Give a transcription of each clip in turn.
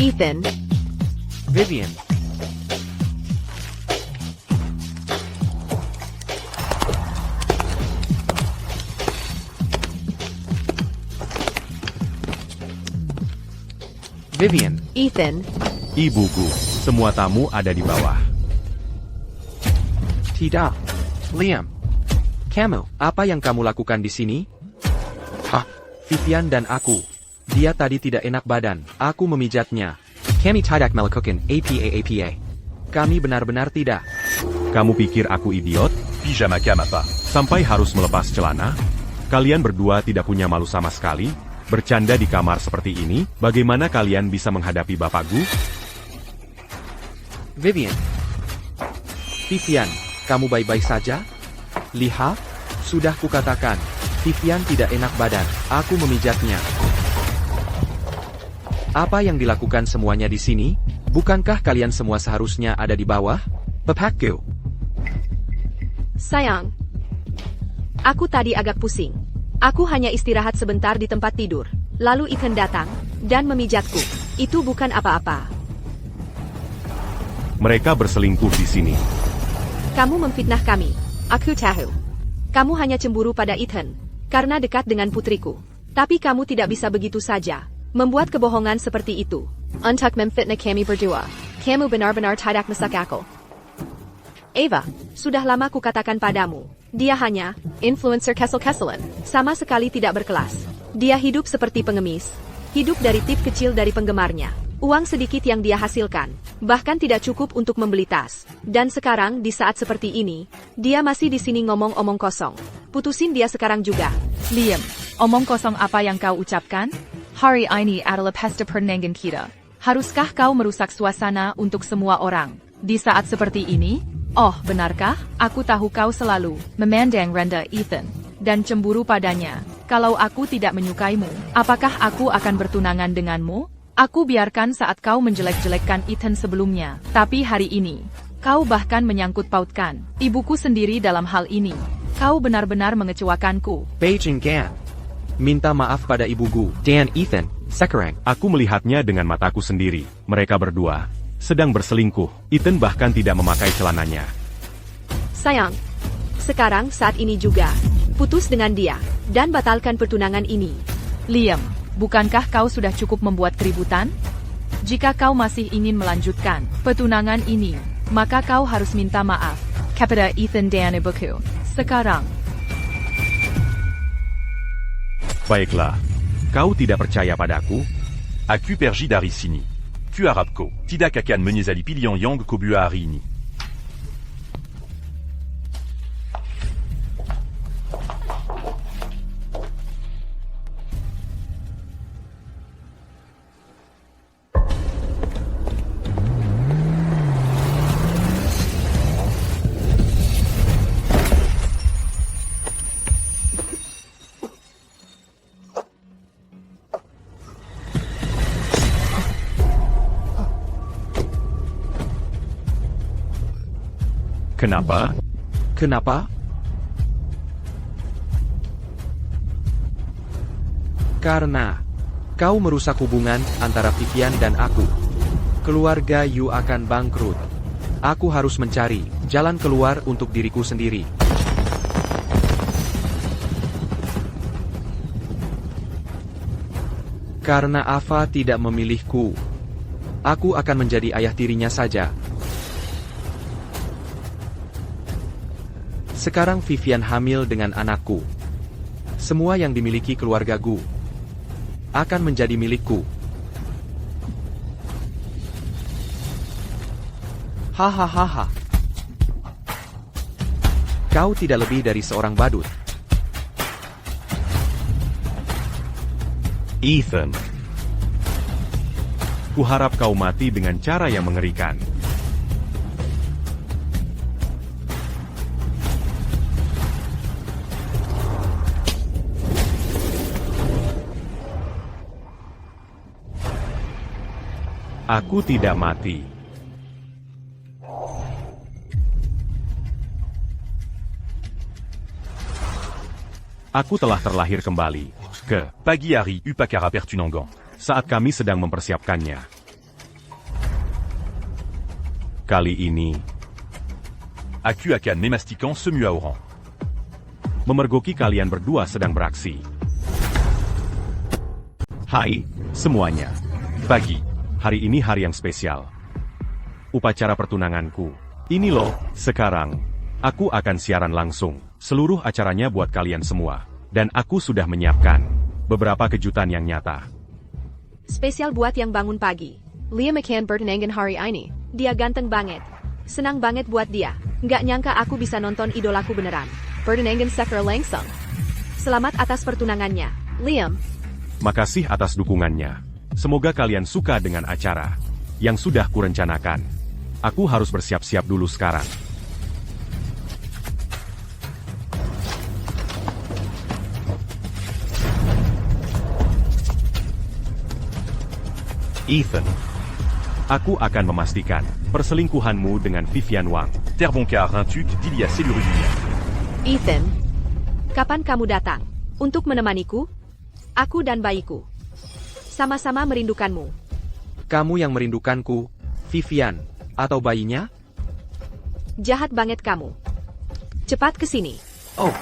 Ethan, Vivian. Vivian. Ethan, Ibuku, semua tamu ada di bawah. Tidak. Liam. Kamu, apa yang kamu lakukan di sini? Hah? Vivian dan aku. Dia tadi tidak enak badan. Aku memijatnya. Kami tidak melakukan apa. Kami benar-benar tidak. Kamu pikir aku idiot? Pijama Kamapa. Sampai harus melepas celana? Kalian berdua tidak punya malu sama sekali? Bercanda di kamar seperti ini? Bagaimana kalian bisa menghadapi bapakku? Vivian. Vivian, kamu baik-baik saja? Lihat, sudah kukatakan. Vivian tidak enak badan. Aku memijatnya. Apa yang dilakukan semuanya di sini? Bukankah kalian semua seharusnya ada di bawah? Bapakku. sayang. Aku tadi agak pusing. Aku hanya istirahat sebentar di tempat tidur. Lalu Ethan datang dan memijatku. Itu bukan apa-apa. Mereka berselingkuh di sini. Kamu memfitnah kami. Aku tahu. Kamu hanya cemburu pada Ethan karena dekat dengan putriku. Tapi kamu tidak bisa begitu saja membuat kebohongan seperti itu. Untuk memfitnah kami berdua. Kamu benar-benar tidak masuk akal. Eva, sudah lama kukatakan padamu. Dia hanya influencer kesel-keselan. Sama sekali tidak berkelas. Dia hidup seperti pengemis. Hidup dari tip kecil dari penggemarnya. Uang sedikit yang dia hasilkan. Bahkan tidak cukup untuk membeli tas. Dan sekarang di saat seperti ini, dia masih di sini ngomong-omong kosong. Putusin dia sekarang juga. Liam, omong kosong apa yang kau ucapkan? Hari ini adalah pesta pernikahan kita. Haruskah kau merusak suasana untuk semua orang? Di saat seperti ini? Oh, benarkah? Aku tahu kau selalu memandang rendah Ethan dan cemburu padanya. Kalau aku tidak menyukaimu, apakah aku akan bertunangan denganmu? Aku biarkan saat kau menjelek-jelekkan Ethan sebelumnya. Tapi hari ini, kau bahkan menyangkut pautkan ibuku sendiri dalam hal ini. Kau benar-benar mengecewakanku. Beijing Gan. Minta maaf pada ibuku. Dan Ethan, sekarang. Aku melihatnya dengan mataku sendiri. Mereka berdua sedang berselingkuh. Ethan bahkan tidak memakai celananya. Sayang, sekarang saat ini juga, putus dengan dia, dan batalkan pertunangan ini. Liam, bukankah kau sudah cukup membuat keributan? Jika kau masih ingin melanjutkan pertunangan ini, maka kau harus minta maaf kepada Ethan dan ibuku. Sekarang. Baiklah, kau tidak percaya padaku? Aku pergi dari sini. Ku harapko, tidak akan menyesali pilihan yang ku buat hari ini. Kenapa? Kenapa? Karena kau merusak hubungan antara Vivian dan aku. Keluarga Yu akan bangkrut. Aku harus mencari jalan keluar untuk diriku sendiri. Karena Ava tidak memilihku, aku akan menjadi ayah tirinya saja. Sekarang Vivian hamil dengan anakku. Semua yang dimiliki keluarga Gu akan menjadi milikku. Hahaha. Kau tidak lebih dari seorang badut. Ethan. Kuharap kau mati dengan cara yang mengerikan. Aku tidak mati. Aku telah terlahir kembali. Pagi hari upakara pertunangan. Saat kami sedang mempersiapkannya. Kali ini, Aku akan memastikan semua orang. memergoki kalian berdua sedang beraksi. Hai, semuanya. Pagi. Hari ini hari yang spesial. Upacara pertunanganku. Ini loh, sekarang. Aku akan siaran langsung. Seluruh acaranya buat kalian semua. Dan aku sudah menyiapkan beberapa kejutan yang nyata. Spesial buat yang bangun pagi. Liam akan bertunangan hari ini. Dia ganteng banget. Senang banget buat dia. Nggak nyangka aku bisa nonton idolaku beneran. Bertunangan secara langsung. Selamat atas pertunangannya, Liam. Makasih atas dukungannya. Semoga kalian suka dengan acara yang sudah kurencanakan. Aku harus bersiap-siap dulu sekarang. Ethan. Aku akan memastikan perselingkuhanmu dengan Vivian Wang. Terbongkar un truc d'il y a Cellurudien. Ethan, kapan kamu datang? Untuk menemaniku? Aku dan bayiku. Sama-sama merindukanmu. Kamu yang merindukanku, Vivian, atau bayinya? Jahat banget kamu. Cepat ke sini. Oh,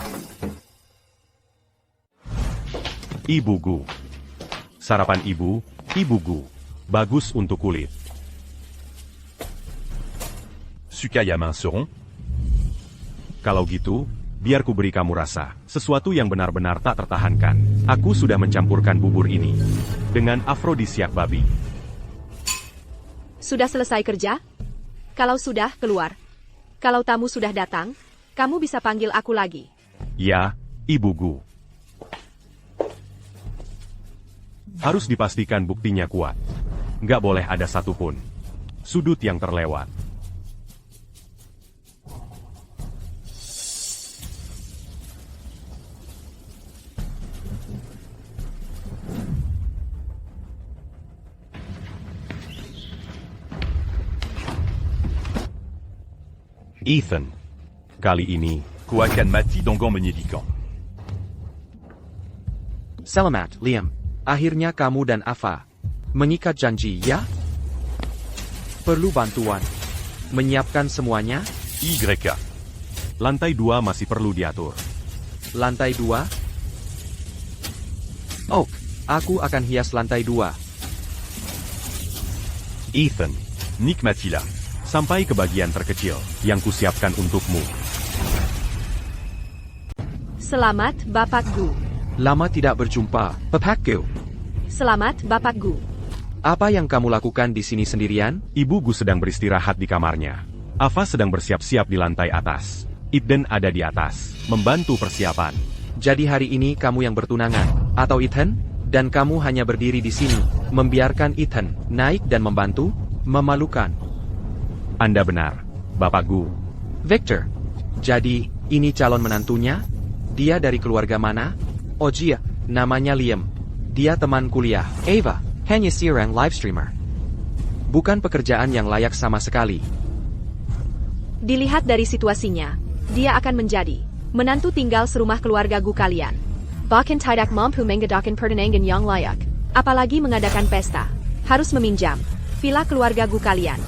Ibu Gu. Sarapan ibu, Ibu Gu. Bagus untuk kulit. Sukaya Minceron. Kalau gitu, biar ku beri kamu rasa. Sesuatu yang benar-benar tak tertahankan. Aku sudah mencampurkan bubur ini dengan afrodisiak babi. Sudah selesai kerja? Kalau sudah, keluar. Kalau tamu sudah datang, kamu bisa panggil aku lagi. Ya, Ibu Gu. Harus dipastikan buktinya kuat. Nggak boleh ada satupun sudut yang terlewat. Ethan. Kali ini, Ku akan mati dengan menyedihkan. selamat, Liam. Akhirnya kamu dan Ava mengikat janji, ya? Perlu bantuan menyiapkan semuanya? YK. lantai 2 masih perlu diatur. Lantai 2? Oh, aku akan hias lantai 2. Ethan. Nikmatilah. Sampai ke bagian terkecil yang kusiapkan untukmu. Selamat, Bapak Gu. Lama tidak berjumpa, Bapakku. Selamat, Bapak Gu. Apa yang kamu lakukan di sini sendirian? Ibu Gu sedang beristirahat di kamarnya. Ava sedang bersiap-siap di lantai atas. Eden ada di atas, membantu persiapan. Jadi hari ini kamu yang bertunangan, atau Ethan? Dan kamu hanya berdiri di sini, membiarkan Ethan naik dan membantu? Memalukan. Anda benar, Bapak Gu. Victor. Jadi, ini calon menantunya? Dia dari keluarga mana? Oh iya, namanya Liam. Dia teman kuliah. Ava, hanya seorang live streamer. Bukan pekerjaan yang layak sama sekali. Dilihat dari situasinya, dia akan menjadi menantu tinggal serumah keluarga Gu kalian. Bahkan tidak mampu mengadakan pertunangan yang layak. Apalagi mengadakan pesta. Harus meminjam villa keluarga Gu kalian.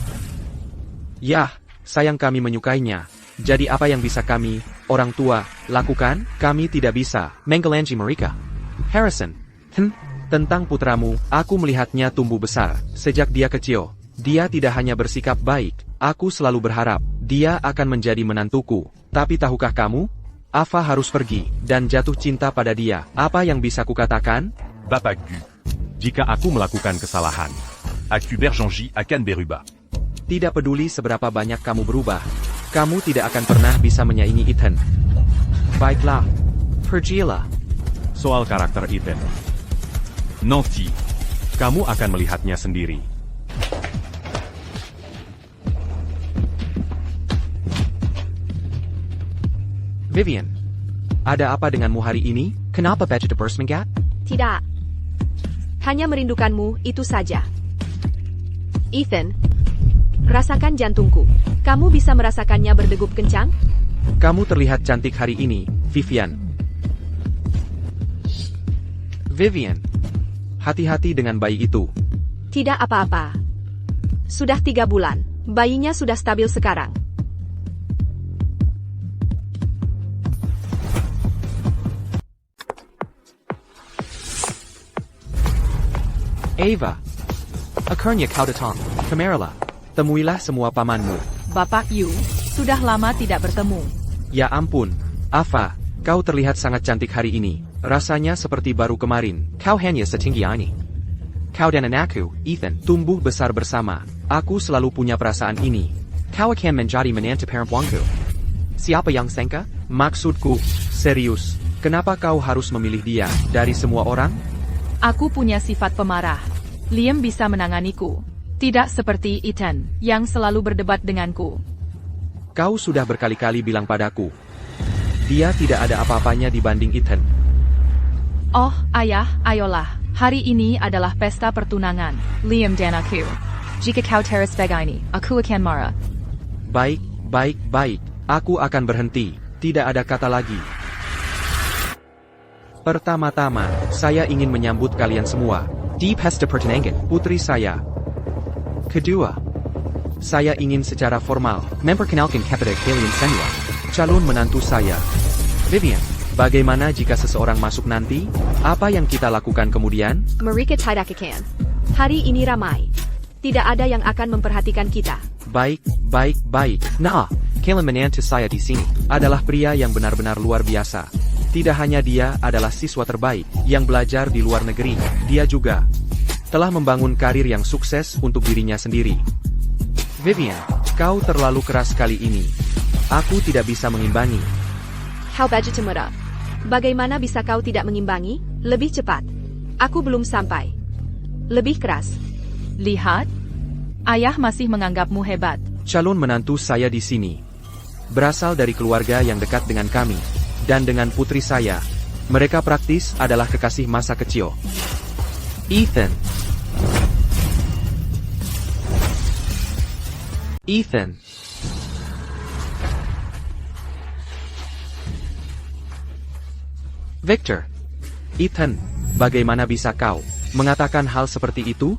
Yah, sayang kami menyukainya. Jadi apa yang bisa kami, orang tua, lakukan? Kami tidak bisa menggalangi mereka. Harrison. Tentang putramu, aku melihatnya tumbuh besar. Sejak dia kecil, dia tidak hanya bersikap baik. Aku selalu berharap, dia akan menjadi menantuku. Tapi tahukah kamu? Ava harus pergi, dan jatuh cinta pada dia. Apa yang bisa kukatakan? Bapak Gu. Jika aku melakukan kesalahan, Aku berjanji akan berubah. Tidak peduli seberapa banyak kamu berubah, kamu tidak akan pernah bisa menyaingi Ethan. Baiklah, pergilah. soal karakter Ethan, Nanti. kamu akan melihatnya sendiri. Vivian, ada apa denganmu hari ini? Kenapa vegetables menggak? Tidak. Hanya merindukanmu, itu saja. Ethan, rasakan jantungku. Kamu bisa merasakannya berdegup kencang? Kamu terlihat cantik hari ini, Vivian. Vivian, hati-hati dengan bayi itu. Tidak apa-apa. Sudah 3 bulan. Bayinya sudah stabil sekarang. Ava. Akhirnya kau datang. Kemarilah. Temuilah semua pamanmu. Bapak Yu, sudah lama tidak bertemu. Ya ampun. Ava, kau terlihat sangat cantik hari ini. Rasanya seperti baru kemarin. Kau hanya setinggi ini. Kau dan anakku, Ethan, tumbuh besar bersama. Aku selalu punya perasaan ini. Kau akan menjadi menantu perempuanku. Siapa yang sangka? Maksudku, serius. Kenapa kau harus memilih dia dari semua orang? Aku punya sifat pemarah. Liam bisa menanganiku. Tidak seperti Ethan, yang selalu berdebat denganku. Kau sudah berkali-kali bilang padaku. Dia tidak ada apa-apanya dibanding Ethan. Oh, ayah, ayolah. Hari ini adalah pesta pertunangan, Liam dan aku. Jika kau teras begini, aku akan marah. Baik, baik, baik. Aku akan berhenti. Tidak ada kata lagi. Pertama-tama, saya ingin menyambut kalian semua. Di pesta pertunangan, putri saya. Kedua, saya ingin secara formal memperkenalkan kepada kalian semua calon menantu saya, Vivian. Bagaimana jika seseorang masuk nanti? Apa yang kita lakukan kemudian? Mereka tidak akan. Hari ini ramai. Tidak ada yang akan memperhatikan kita. Baik, baik, baik. Nah, kalian menantu saya di sini adalah pria yang benar-benar luar biasa. Tidak hanya dia adalah siswa terbaik yang belajar di luar negeri, dia juga telah membangun karir yang sukses untuk dirinya sendiri. Vivian, kau terlalu keras kali ini. Aku tidak bisa mengimbangi. How baju muda. Bagaimana bisa kau tidak mengimbangi? Lebih cepat. Aku belum sampai. Lebih keras. Lihat, ayah masih menganggapmu hebat. Calon menantu saya di sini berasal dari keluarga yang dekat dengan kami dan dengan putri saya. Mereka praktis adalah kekasih masa kecil. Ethan. Ethan. Victor. Ethan, bagaimana bisa kau mengatakan hal seperti itu?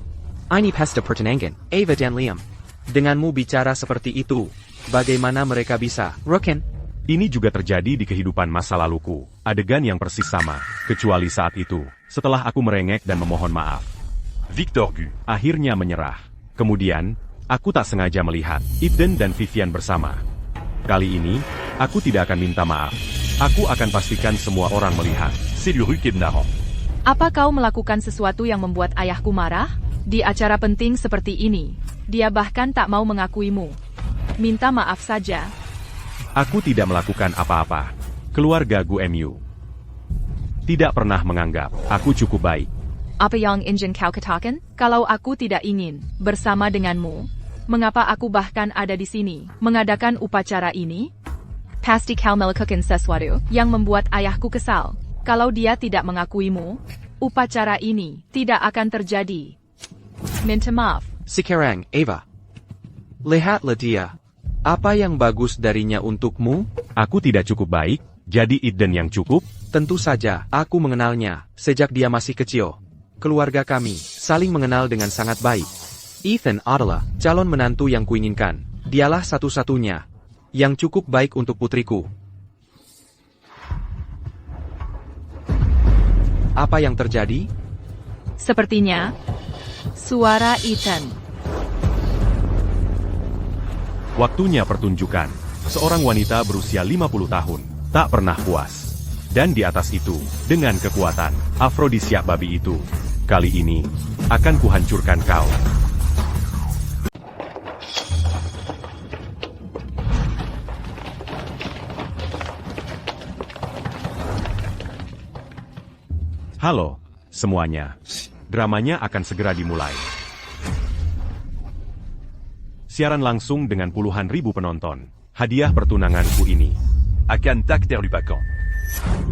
Ini pesta pertunangan, Ava dan Liam. Denganmu bicara seperti itu, bagaimana mereka bisa? Roken. Ini juga terjadi di kehidupan masa laluku. Adegan yang persis sama, kecuali saat itu, setelah aku merengek dan memohon maaf. Victor Gu. Akhirnya menyerah. Kemudian, aku tak sengaja melihat Ethan dan Vivian bersama. Kali ini, aku tidak akan minta maaf. Aku akan pastikan semua orang melihat. C'est le rue Kebnaran. Apa kau melakukan sesuatu yang membuat ayahku marah? Di acara penting seperti ini, dia bahkan tak mau mengakuimu. Minta maaf saja. Aku tidak melakukan apa-apa. Keluarga GUMU tidak pernah menganggap aku cukup baik. Apa yang ingin kau katakan? Kalau aku tidak ingin bersama denganmu, mengapa aku bahkan ada di sini, mengadakan upacara ini? Pasti kau melakukan sesuatu yang membuat ayahku kesal. Kalau dia tidak mengakuimu, upacara ini tidak akan terjadi. Minta maaf. Sekarang, Ava. Lihatlah dia. Apa yang bagus darinya untukmu? Aku tidak cukup baik, jadi Ethan yang cukup? Tentu saja, aku mengenalnya sejak dia masih kecil. Keluarga kami saling mengenal dengan sangat baik. Ethan adalah calon menantu yang kuinginkan. Dialah satu-satunya yang cukup baik untuk putriku. Apa yang terjadi? Sepertinya, suara Ethan. Waktunya pertunjukan. Seorang wanita berusia 50 tahun, tak pernah puas. Dan di atas itu, dengan kekuatan, afrodisiak babi itu. Kali ini, akan kuhancurkan kau. Halo, semuanya. Dramanya akan segera dimulai. Siaran langsung dengan puluhan ribu penonton. Hadiah pertunanganku ini. Akan tak terlupakan.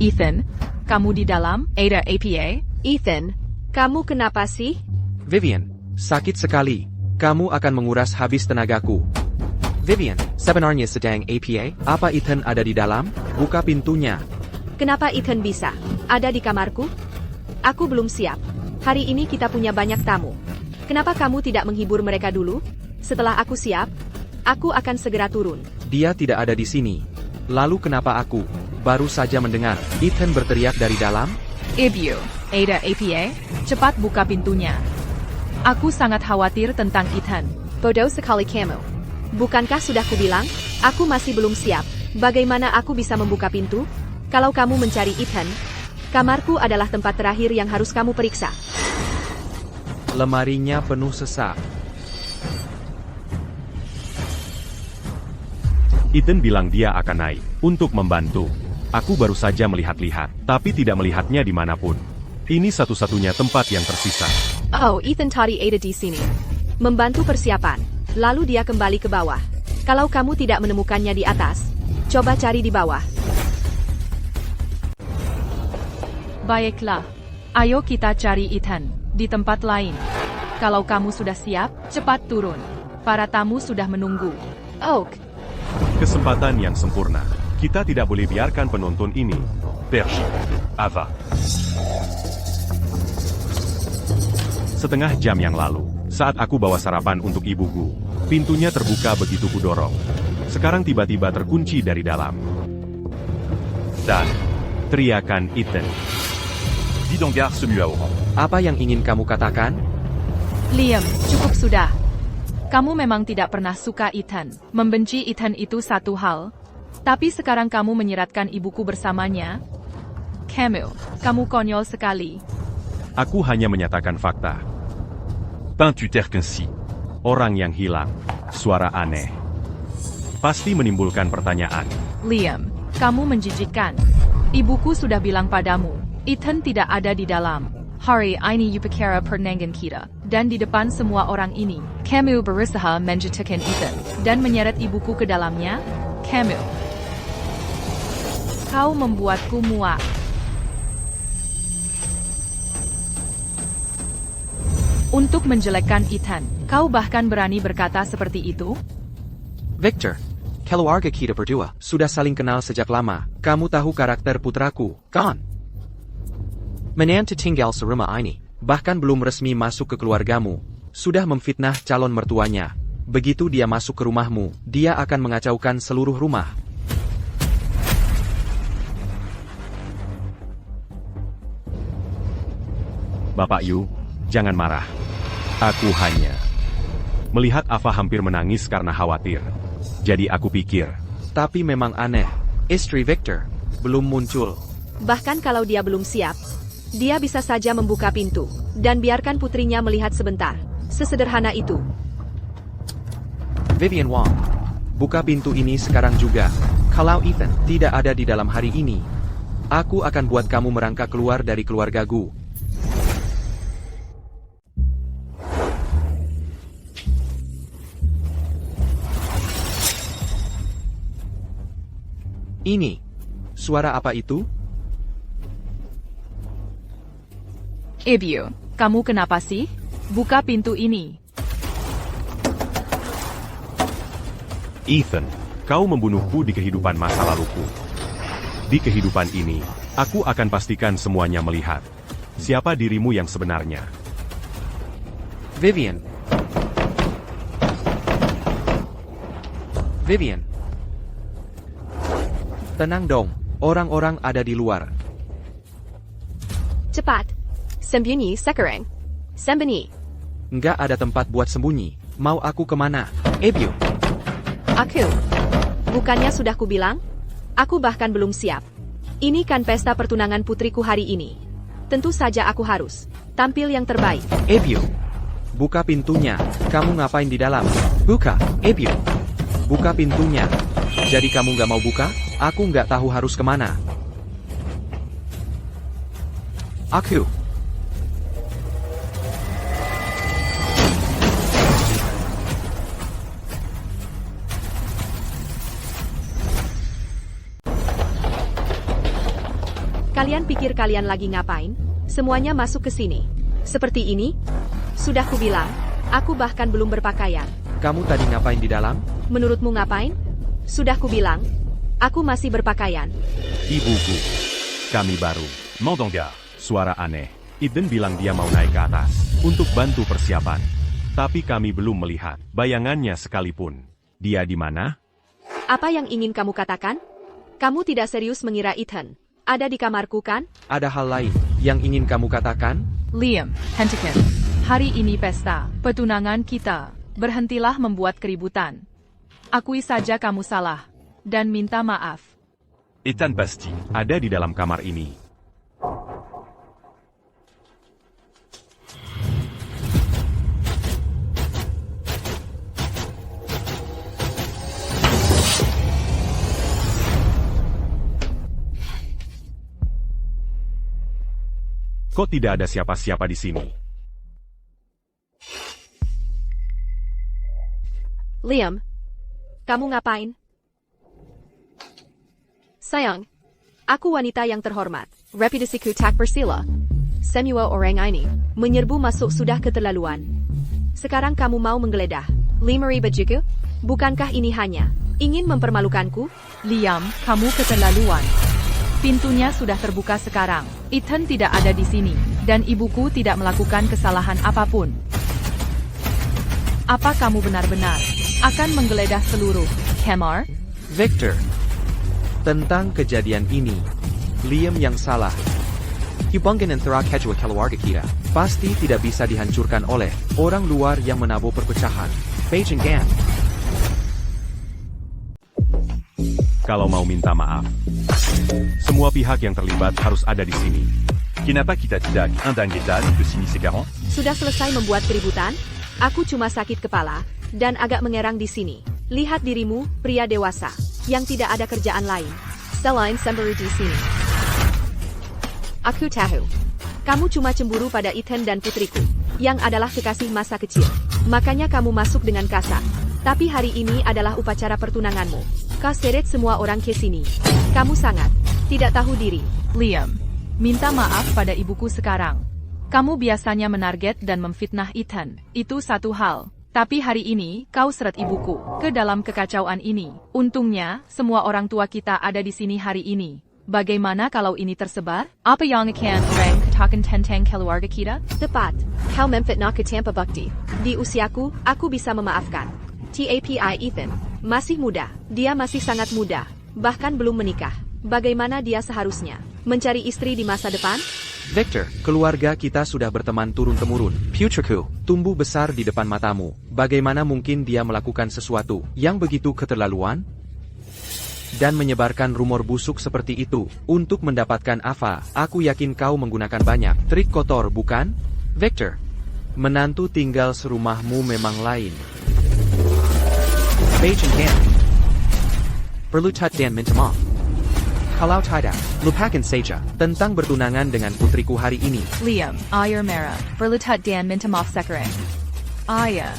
Ethan, kamu di dalam? Ada APA? Ethan, kamu kenapa sih? Vivian, sakit sekali. Kamu akan menguras habis tenagaku. Vivian, sebenarnya sedang APA? Apa Ethan ada di dalam? Buka pintunya. Kenapa Ethan bisa ada di kamarku? Aku belum siap. Hari ini kita punya banyak tamu. Kenapa kamu tidak menghibur mereka dulu? Setelah aku siap, aku akan segera turun. Dia tidak ada di sini. Lalu kenapa aku baru saja mendengar Ethan berteriak dari dalam? Ibu, Ada APA, cepat buka pintunya. Aku sangat khawatir tentang Ethan. Bodoh sekali kamu. Bukankah sudah kubilang, aku masih belum siap. Bagaimana aku bisa membuka pintu? Kalau kamu mencari Ethan, kamarku adalah tempat terakhir yang harus kamu periksa. Lemarinya penuh sesak. Ethan bilang dia akan naik untuk membantu. Aku baru saja melihat-lihat, tapi tidak melihatnya dimanapun. Ini satu-satunya tempat yang tersisa. Oh, Ethan tadi ada di sini. Membantu persiapan. Lalu dia kembali ke bawah. Kalau kamu tidak menemukannya di atas, coba cari di bawah. Baiklah. Ayo kita cari Ethan di tempat lain. Kalau kamu sudah siap, cepat turun. Para tamu sudah menunggu. Oh, Kesempatan yang sempurna. Kita tidak boleh biarkan penonton ini. Pergi. Ava. Setengah jam yang lalu, saat aku bawa sarapan untuk ibuku, pintunya terbuka begitu kudorong. Sekarang tiba-tiba terkunci dari dalam. Dan teriakan Ethan. Vidangar se mue à orange. Apa yang ingin kamu katakan? Liam, cukup sudah. Kamu memang tidak pernah suka Ethan. Membenci Ethan itu satu hal. Tapi sekarang kamu menyiratkan ibuku bersamanya. Camille, kamu konyol sekali. Aku hanya menyatakan fakta. Peins tu terre qu'ainsi. Orang yang hilang. Suara aneh. Pasti menimbulkan pertanyaan. Liam, kamu menjijikkan. Ibuku sudah bilang padamu, Ethan tidak ada di dalam. Hari ini Upakara Pernangan kita. Dan di depan semua orang ini, Camille berusaha menjatuhkan Ethan. Dan menyeret ibuku ke dalamnya. Camille, kau membuatku muak. Untuk menjelekkan Ethan, kau bahkan berani berkata seperti itu? Victor, keluarga kita berdua sudah saling kenal sejak lama. Kamu tahu karakter putraku, kan? Menantu tinggal serumah ini, bahkan belum resmi masuk ke keluargamu, sudah memfitnah calon mertuanya. Begitu dia masuk ke rumahmu, dia akan mengacaukan seluruh rumah. Bapak Yu, jangan marah. Aku hanya melihat Ava hampir menangis karena khawatir. Jadi aku pikir, Tapi memang aneh, istri Victor belum muncul. bahkan kalau dia belum siap, dia bisa saja membuka pintu, dan biarkan putrinya melihat sebentar. Sesederhana itu. Vivian Wong, buka pintu ini sekarang juga. Kalau Ethan tidak ada di dalam hari ini, aku akan buat kamu merangkak keluar dari keluargaku. Ini, suara apa itu? Ibu, kamu kenapa sih? Buka pintu ini. Ethan, kau membunuhku di kehidupan masa laluku. Di kehidupan ini, aku akan pastikan semuanya melihat siapa dirimu yang sebenarnya. Vivian. Vivian. Tenang dong, orang-orang ada di luar. Cepat. Sembunyi sekarang. Sembunyi. Nggak ada tempat buat sembunyi. Mau aku kemana? Ebio. Aku. Bukannya sudah kubilang? Aku bahkan belum siap. Ini kan pesta pertunangan putriku hari ini. Tentu saja aku harus tampil yang terbaik. Ebio. Buka pintunya. Kamu ngapain di dalam? Buka, Ebio. Buka pintunya. Jadi kamu nggak mau buka? Aku nggak tahu harus kemana. Aku. Kalian pikir kalian lagi ngapain? Semuanya masuk ke sini. Seperti ini? Sudah kubilang, aku bahkan belum berpakaian. Kamu tadi ngapain di dalam? Menurutmu ngapain? Sudah kubilang, aku masih berpakaian. Ibuku. Kami baru. Mandangar. Suara aneh. Ethan bilang dia mau naik ke atas untuk bantu persiapan. Tapi kami belum melihat bayangannya sekalipun. Dia di mana? Apa yang ingin kamu katakan? Kamu tidak serius mengira Ethan ada di kamarku kan? Ada hal lain yang ingin kamu katakan? Liam, hentikan. Hari ini pesta, pertunangan kita. Berhentilah membuat keributan. Akui saja kamu salah. Dan minta maaf. Ethan Basti. Ada di dalam kamar ini. Kok tidak ada siapa-siapa di sini? Liam, kamu ngapain? Sayang, aku wanita yang terhormat. Reputasiku tak bersila. Semua orang ini menyerbu masuk sudah keterlaluan. Sekarang kamu mau menggeledah 5.000 bajuku? Bukankah ini hanya ingin mempermalukanku? Liam, kamu keterlaluan. Pintunya sudah terbuka sekarang. Ethan tidak ada di sini, dan ibuku tidak melakukan kesalahan apapun. Apa kamu benar-benar akan menggeledah seluruh kamar? Victor. Tentang kejadian ini, Liam yang salah. Hubungan antara kedua keluarga kita pasti tidak bisa dihancurkan oleh orang luar yang menabur perpecahan. Beijing Gan. Kalau mau minta maaf, semua pihak yang terlibat harus ada di sini. Kenapa kita tidak undang Ethan ke sini sekarang? Sudah selesai membuat keributan? Aku cuma sakit kepala dan agak mengerang di sini. Lihat dirimu, pria dewasa yang tidak ada kerjaan lain selain sembunyi di sini. Aku tahu, kamu cuma cemburu pada Ethan dan putriku yang adalah kekasih masa kecil. Makanya kamu masuk dengan kasar. Tapi hari ini adalah upacara pertunanganmu. Kau seret semua orang ke sini. Kamu sangat tidak tahu diri. Liam, minta maaf pada ibuku sekarang. Kamu biasanya menarget dan memfitnah Ethan. Itu satu hal. Tapi hari ini, kau seret ibuku ke dalam kekacauan ini. Untungnya, semua orang tua kita ada di sini hari ini. Bagaimana kalau ini tersebar? Apa yang akan orang katakan tentang keluarga kita? Tepat. Kau memfitnahku tanpa bukti. Di usiaku, aku bisa memaafkan. Tapi Ethan masih muda. Dia masih sangat muda. Bahkan belum menikah. Bagaimana dia seharusnya mencari istri di masa depan? Victor, keluarga kita sudah berteman turun-temurun. Putriku, tumbuh besar di depan matamu. Bagaimana mungkin dia melakukan sesuatu yang begitu keterlaluan? Dan menyebarkan rumor busuk seperti itu untuk mendapatkan apa? Aku yakin kau menggunakan banyak trik kotor, bukan? Victor, menantu tinggal serumahmu memang lain. Beijing Gan. Perlu tat dan minta maaf. Kalau tidak, lupakan saja tentang bertunangan dengan putriku hari ini. Liam, air merah, berlutut dan minta maaf sekarang. Ayah.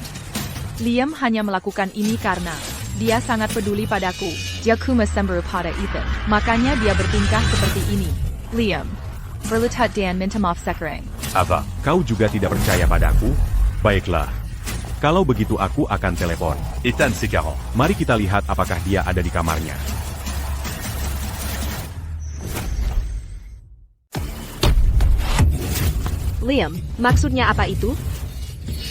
Liam hanya melakukan ini karena dia sangat peduli padaku. Dia cuma cemburu pada Ethan. Makanya dia bertingkah seperti ini. Liam, berlutut dan minta maaf sekarang. Ava. Kau juga tidak percaya padaku? Baiklah. Kalau begitu aku akan telepon. Ethan sekarang. Mari kita lihat apakah dia ada di kamarnya. Liam, maksudnya apa itu?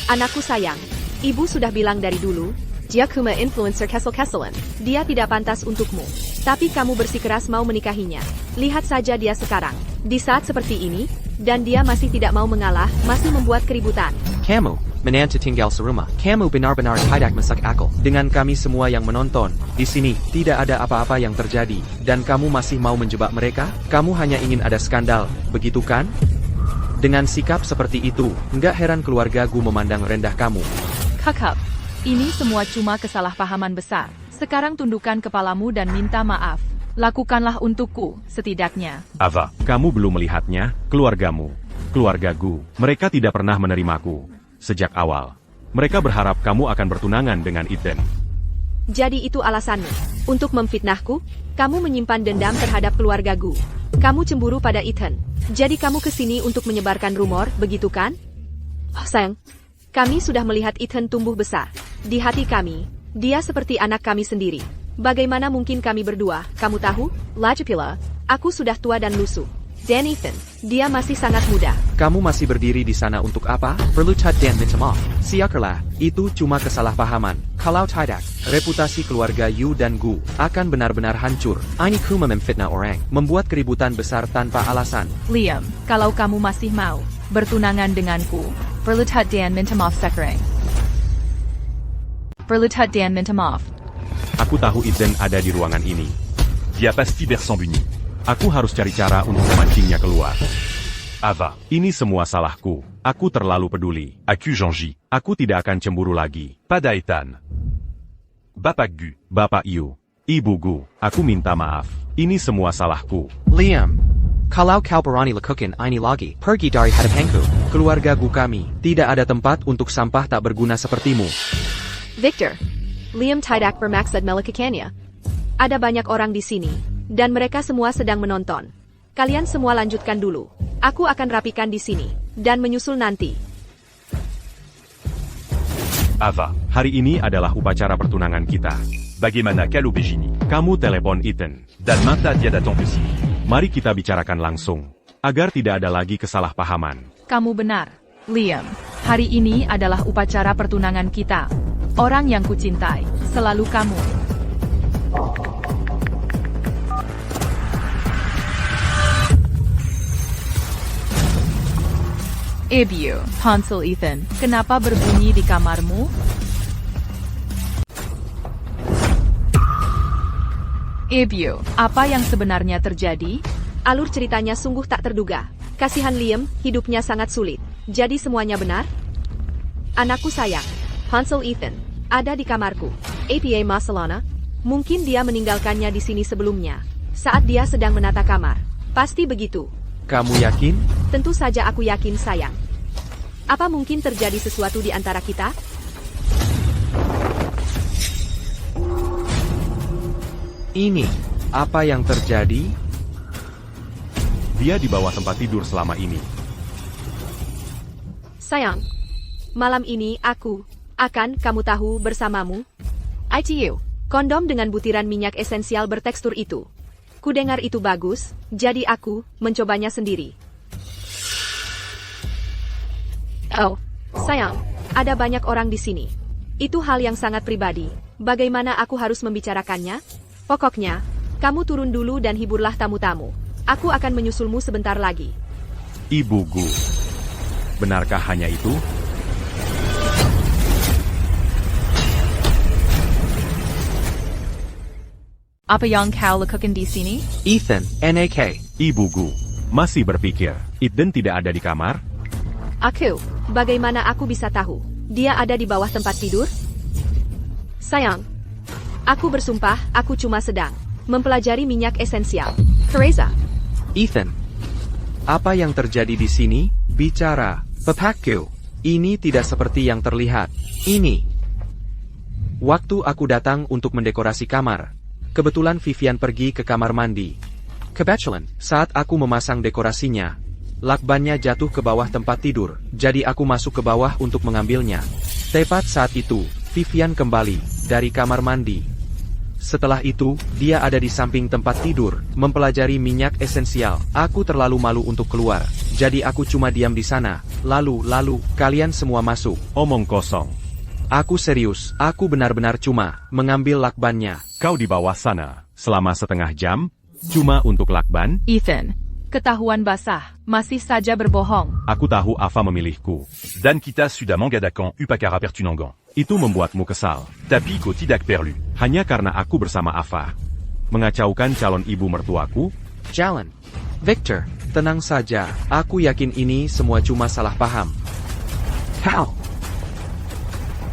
Anakku sayang, ibu sudah bilang dari dulu, dia cuma influencer kesel-keselan. Dia tidak pantas untukmu. Tapi kamu bersikeras mau menikahinya. Lihat saja dia sekarang. Di saat seperti ini, dan dia masih tidak mau mengalah, masih membuat keributan. Kamu, menantu tinggal serumah. Kamu benar-benar tidak masuk akal. Dengan kami semua yang menonton, di sini, tidak ada apa-apa yang terjadi. Dan kamu masih mau menjebak mereka? Kamu hanya ingin ada skandal, begitu kan? Dengan sikap seperti itu, enggak heran keluargaku memandang rendah kamu. Kakak, ini semua cuma kesalahpahaman besar. Sekarang tundukkan kepalamu dan minta maaf. Lakukanlah untukku, setidaknya. Ava. Kamu belum melihatnya, keluargamu, keluargaku. Mereka tidak pernah menerimaku. Sejak awal, mereka berharap kamu akan bertunangan dengan Ethan. Jadi itu alasanmu untuk memfitnahku? Kamu menyimpan dendam terhadap keluargaku. Kamu cemburu pada Ethan. Jadi kamu kesini untuk menyebarkan rumor, begitu kan? Oh, sayang, kami sudah melihat Ethan tumbuh besar. Di hati kami, dia seperti anak kami sendiri. Bagaimana mungkin kami berdua, kamu tahu? Lagi pula, aku sudah tua dan lusuh. Dan Ethan, dia masih sangat muda. Kamu masih berdiri di sana untuk apa? Berlutut dan minta maaf. Siakarlah, itu cuma kesalahpahaman. Kalau tidak, reputasi keluarga Yu dan Gu akan benar-benar hancur. Ini cuma memfitnah orang, membuat keributan besar tanpa alasan. Liam, kalau kamu masih mau bertunangan denganku, berlutut dan minta maaf sekarang. Berlutut dan minta maaf. Aku tahu Ethan ada di ruangan ini. Dia pasti bersembunyi. Aku harus cari cara untuk memancingnya keluar. Ava, Ini semua salahku. Aku terlalu peduli. Aku Jean-Ji. Aku tidak akan cemburu lagi. Pada Ethan. Bapak Gu. Bapak Yu, Ibu Gu, aku minta maaf. Ini semua salahku. Liam, kalau kau berani lakukan ini lagi, pergi dari hadapanku. Keluarga Gu kami, tidak ada tempat untuk sampah tak berguna sepertimu. Victor, Liam tidak bermaksud melakukannya. Ada banyak orang di sini, dan mereka semua sedang menonton. Kalian semua lanjutkan dulu. Aku akan rapikan di sini, dan menyusul nanti. Ava, Hari ini adalah upacara pertunangan kita. bagaimana kalau begini? Kamu telepon Ethan. Dan mata dia datang ke sini. Mari kita bicarakan langsung. Agar tidak ada lagi kesalahpahaman. Kamu benar, Liam. Hari ini adalah upacara pertunangan kita. Orang yang kucintai, selalu kamu. Ibu, Hansel Ethan, kenapa berbunyi di kamarmu? Ibu, apa yang sebenarnya terjadi? Alur ceritanya sungguh tak terduga. Kasihan Liam, hidupnya sangat sulit. Jadi semuanya benar? Anakku sayang, Hansel Ethan, ada di kamarku. Apa masalahnya? Mungkin dia meninggalkannya di sini sebelumnya. Saat dia sedang menata kamar. Pasti begitu. Kamu yakin? Tentu saja aku yakin sayang. Apa mungkin terjadi sesuatu di antara kita? Ini, apa yang terjadi? Dia di bawah tempat tidur selama ini. Sayang, malam ini aku akan kamu tahu bersamamu. ITU, kondom dengan butiran minyak esensial bertekstur itu. Kudengar itu bagus, jadi aku mencobanya sendiri. Oh, sayang, ada banyak orang di sini. Itu hal yang sangat pribadi. Bagaimana aku harus membicarakannya? Pokoknya, kamu turun dulu dan hiburlah tamu-tamu. Aku akan menyusulmu sebentar lagi. Ibu Gu, benarkah hanya itu? Apa yang kau lakukan di sini? Ethan, NAK. Ibu Gu, masih berpikir, Ethan tidak ada di kamar? Aku, bagaimana aku bisa tahu? Dia ada di bawah tempat tidur? Sayang, aku bersumpah aku cuma sedang mempelajari minyak esensial. Teresa, Ethan, apa yang terjadi di sini? Bicara, Papaku. Ini tidak seperti yang terlihat. Ini. Waktu aku datang untuk mendekorasi kamar, kebetulan Vivian pergi ke kamar mandi. Kebetulan, saat aku memasang dekorasinya, lakbannya jatuh ke bawah tempat tidur, jadi aku masuk ke bawah untuk mengambilnya. Tepat saat itu, Vivian kembali dari kamar mandi. Setelah itu, dia ada di samping tempat tidur, mempelajari minyak esensial. Aku terlalu malu untuk keluar, jadi aku cuma diam di sana. Lalu, kalian semua masuk. Omong kosong. Aku serius, aku benar-benar cuma mengambil lakbannya. Kau di bawah sana, selama setengah jam, cuma untuk lakban? Ethan, ketahuan basah, masih saja berbohong. Aku tahu Ava memilihku. Dan kita sudah mengadakan upacara pertunangan. Itu membuatmu kesal. Tapi kau tidak perlu. Hanya karena aku bersama Ava. Mengacaukan calon ibu mertuaku? Jalan. Victor, tenang saja, aku yakin ini semua cuma salah paham.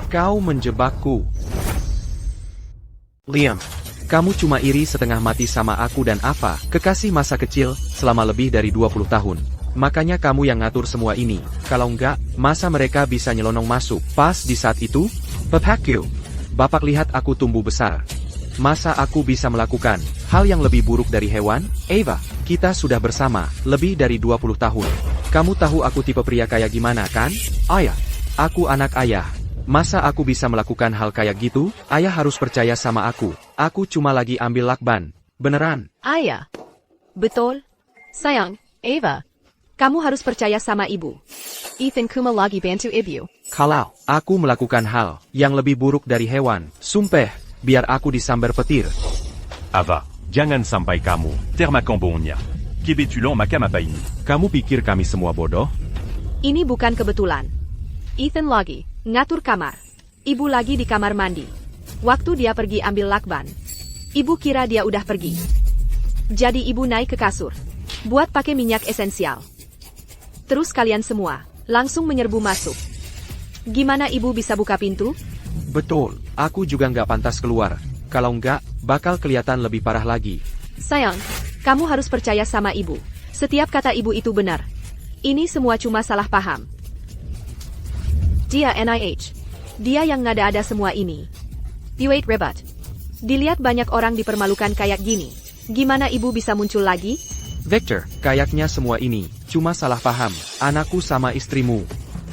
Kau menjebakku. Liam, kamu cuma iri setengah mati sama aku dan Ava, kekasih masa kecil, selama lebih dari 20 tahun. Makanya kamu yang ngatur semua ini. Kalau enggak, masa mereka bisa nyelonong masuk? Pas di saat itu, Papaku, Bapak lihat aku tumbuh besar. Masa aku bisa melakukan hal yang lebih buruk dari hewan? Ava, kita sudah bersama lebih dari 20 tahun. Kamu tahu aku tipe pria kayak gimana kan? Ayah, aku anak ayah. Masa aku bisa melakukan hal kayak gitu? Ayah harus percaya sama aku. Aku cuma lagi ambil lakban. Beneran. ayah. Betul. Sayang, Ava, Kamu harus percaya sama ibu. Ethan kuma lagi bantu ibu. Kalau aku melakukan hal yang lebih buruk dari hewan, sumpah, biar aku disambar petir. Ava, jangan sampai kamu. Terma Cambonia. Kebetulan makam apa ini? Kamu pikir kami semua bodoh? Ini bukan kebetulan. Ethan lagi ngatur kamar. Ibu lagi di kamar mandi. Waktu dia pergi ambil lakban, ibu kira dia udah pergi. Jadi ibu naik ke kasur, buat pakai minyak esensial. Terus kalian semua langsung menyerbu masuk. Gimana ibu bisa buka pintu? Betul, aku juga nggak pantas keluar. Kalau nggak, bakal kelihatan lebih parah lagi. Sayang, kamu harus percaya sama ibu. Setiap kata ibu itu benar. Ini semua cuma salah paham. Dia NIH. Dia yang ngada-ada semua ini. Wait, rebut. Dilihat banyak orang dipermalukan kayak gini. Gimana ibu bisa muncul lagi? Victor, kayaknya semua ini cuma salah paham. Anakku sama istrimu.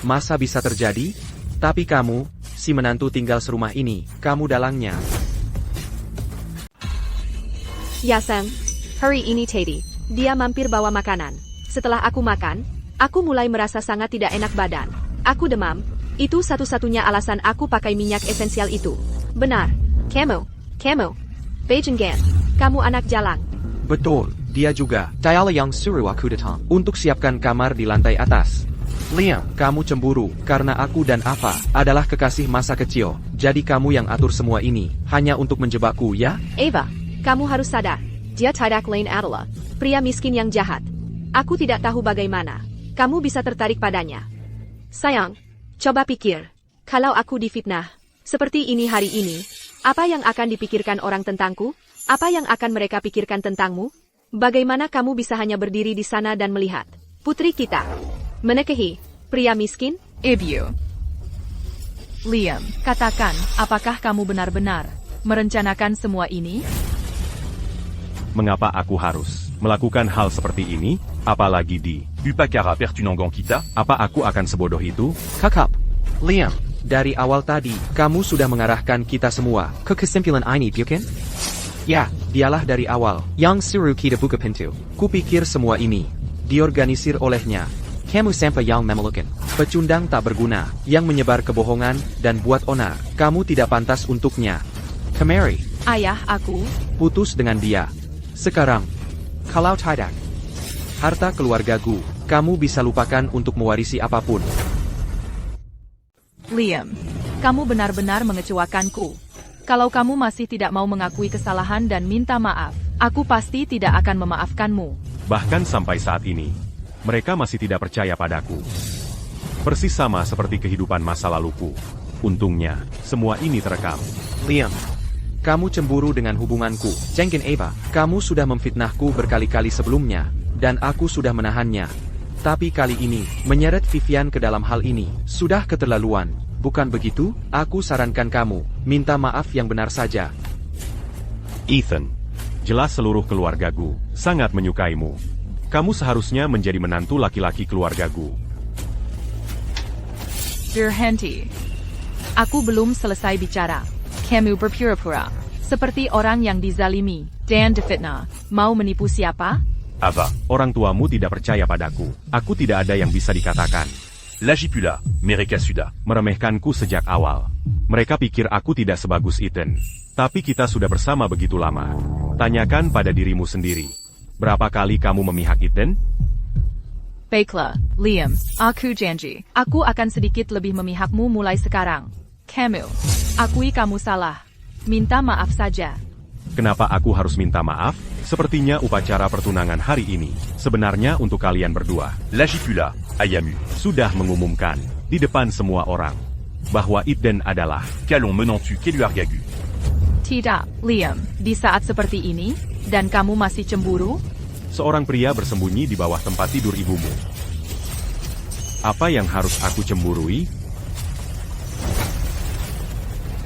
Masa bisa terjadi? Tapi kamu, si menantu tinggal serumah ini, kamu dalangnya. Ya Sang, hari ini Teddy, dia mampir bawa makanan. Setelah aku makan, aku mulai merasa sangat tidak enak badan. Aku demam, itu satu-satunya alasan aku pakai minyak esensial itu. Benar, kamu, Beijinggan, kamu anak jalang. Betul, dia juga. Diala yang suruh aku datang untuk siapkan kamar di lantai atas. Liam, kamu cemburu, karena aku dan Ava adalah kekasih masa kecil. Jadi kamu yang atur semua ini, hanya untuk menjebakku, ya? Ava, kamu harus sadar, dia tidak lain adalah pria miskin yang jahat. Aku tidak tahu bagaimana kamu bisa tertarik padanya. Sayang, coba pikir, kalau aku difitnah seperti ini hari ini, apa yang akan dipikirkan orang tentangku? Apa yang akan mereka pikirkan tentangmu? Bagaimana kamu bisa hanya berdiri di sana dan melihat putri kita menikahi pria miskin? Ibu. Liam, katakan, apakah kamu benar-benar merencanakan semua ini? Mengapa aku harus melakukan hal seperti ini? Apalagi di... Upakara Pertunangan kita? Apa aku akan sebodoh itu? Kakap, Liam, dari awal tadi, kamu sudah mengarahkan kita semua ke kesimpulan ini, bukan? Ya, dialah dari awal yang suruh kita buka pintu. Kupikir semua ini diorganisir olehnya. Kamu sampai yang memalukan. Pecundang tak berguna, yang menyebar kebohongan dan buat onar. Kamu tidak pantas untuknya. Kemari, Ayah aku, putus dengan dia. Sekarang, kalau tidak, harta keluargaku, kamu bisa lupakan untuk mewarisi apapun. Liam, kamu benar-benar mengecewakanku. Kalau kamu masih tidak mau mengakui kesalahan dan minta maaf, aku pasti tidak akan memaafkanmu. Bahkan sampai saat ini, mereka masih tidak percaya padaku. Persis sama seperti kehidupan masa laluku. Untungnya, semua ini terekam. Liam, kamu cemburu dengan hubunganku. Jengkin Ava, kamu sudah memfitnahku berkali-kali sebelumnya, dan aku sudah menahannya. Tapi kali ini, menyeret Vivian ke dalam hal ini, sudah keterlaluan. Bukan begitu? Aku sarankan kamu, minta maaf yang benar saja. Ethan, jelas seluruh keluargaku sangat menyukaimu. Kamu seharusnya menjadi menantu laki-laki keluargaku. Berhenti. Aku belum selesai bicara. Kamu berpura-pura seperti orang yang dizalimi dan difitnah. Mau menipu siapa? Ava, orang tuamu tidak percaya padaku. Aku tidak ada yang bisa dikatakan. Lagipula, mereka sudah Meremehkanku sejak awal. Mereka pikir aku tidak sebagus Ethan. Tapi kita sudah bersama begitu lama. Tanyakan pada dirimu sendiri. Berapa kali kamu memihak Ethan? Baiklah, Liam, aku janji. Aku akan sedikit lebih memihakmu mulai sekarang. Kamu, akui kamu salah. Minta maaf saja. Kenapa aku harus minta maaf? Sepertinya upacara pertunangan hari ini sebenarnya untuk kalian berdua. Lagipula, Ayamu. Sudah mengumumkan di depan semua orang bahwa Ethan adalah Calon menantu keluargaku. Tidak, Liam. Di saat seperti ini, dan kamu masih cemburu? seorang pria bersembunyi di bawah tempat tidur ibumu. Apa yang harus aku cemburui?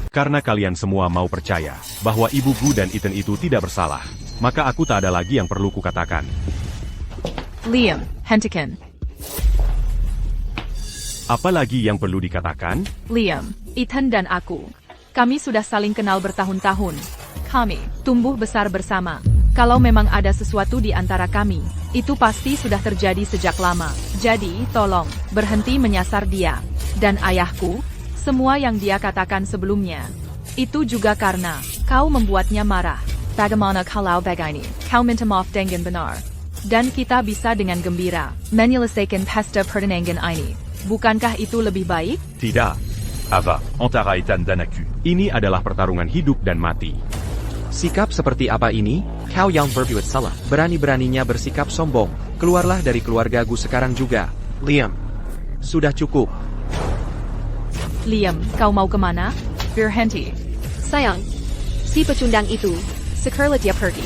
Karena kalian semua mau percaya bahwa ibuku dan Ethan itu tidak bersalah, maka aku tak ada lagi yang perlu kukatakan. Liam, hentikan. Apa lagi yang perlu dikatakan? Liam, Ethan dan aku. Kami sudah saling kenal bertahun-tahun. Kami tumbuh besar bersama. Kalau memang ada sesuatu di antara kami, Itu pasti sudah terjadi sejak lama. Jadi, tolong, berhenti menyasar dia. Dan ayahku, semua yang dia katakan sebelumnya. Itu juga karena, kau membuatnya marah. Bagaimana kalau begini, kau minta maaf dengan benar. Dan kita bisa dengan gembira, menyelesaikan pesta pertunangan ini. Bukankah itu lebih baik? Tidak. Ava, antara Ethan dan aku. Ini adalah pertarungan hidup dan mati. Sikap seperti apa ini? Kau yang berbuat salah. Berani-beraninya bersikap sombong. Keluarlah dari keluargaku sekarang juga. Liam. Sudah cukup. Liam, kau mau kemana? Berhenti. Sayang, si pecundang itu, sekarang dia pergi.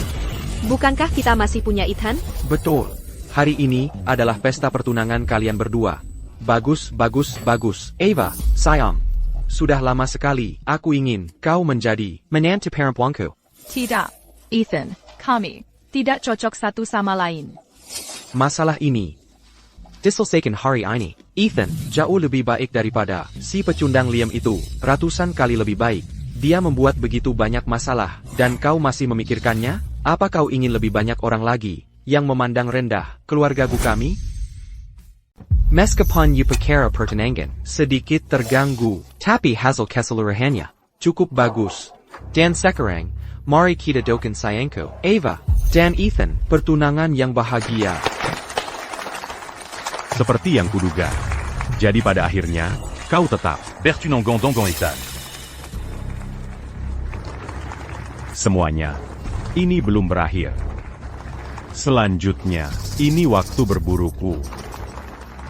Bukankah kita masih punya Ethan? Betul. Hari ini adalah pesta pertunangan kalian berdua. Bagus, bagus, bagus. Ava, sayang. Sudah lama sekali, aku ingin kau menjadi menantu perempuanku. Tidak. Ethan, kami tidak cocok satu sama lain. Masalah ini diselesaikan hari ini. Ethan jauh lebih baik daripada si pecundang Liam itu. Ratusan kali lebih baik. Dia membuat begitu banyak masalah, dan kau masih memikirkannya? Apa kau ingin lebih banyak orang lagi yang memandang rendah keluargaku kami? Meskipun upacara pertunangan sedikit terganggu, tapi hasil keseluruhannya cukup bagus. Dan sekarang, mari kita doakan sayangku, Ava, dan Ethan, pertunangan yang bahagia. Seperti yang kuduga. Jadi pada akhirnya, kau tetap. Bertunangan dengan Ethan. Semuanya. Ini belum berakhir. Selanjutnya, ini waktu berburuku.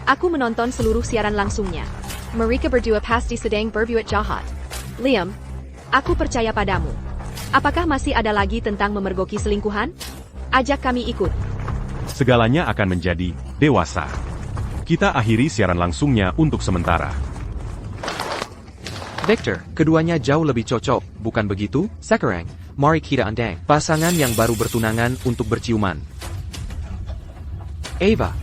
Aku menonton seluruh siaran langsungnya. Mereka berdua pasti sedang berbuat jahat. Liam, aku percaya padamu. Apakah masih ada lagi tentang memergoki selingkuhan? Ajak kami ikut. Segalanya akan menjadi dewasa. Kita akhiri siaran langsungnya untuk sementara. Victor, keduanya jauh lebih cocok, bukan begitu? Sekarang, mari kita andang pasangan yang baru bertunangan untuk berciuman. Ava.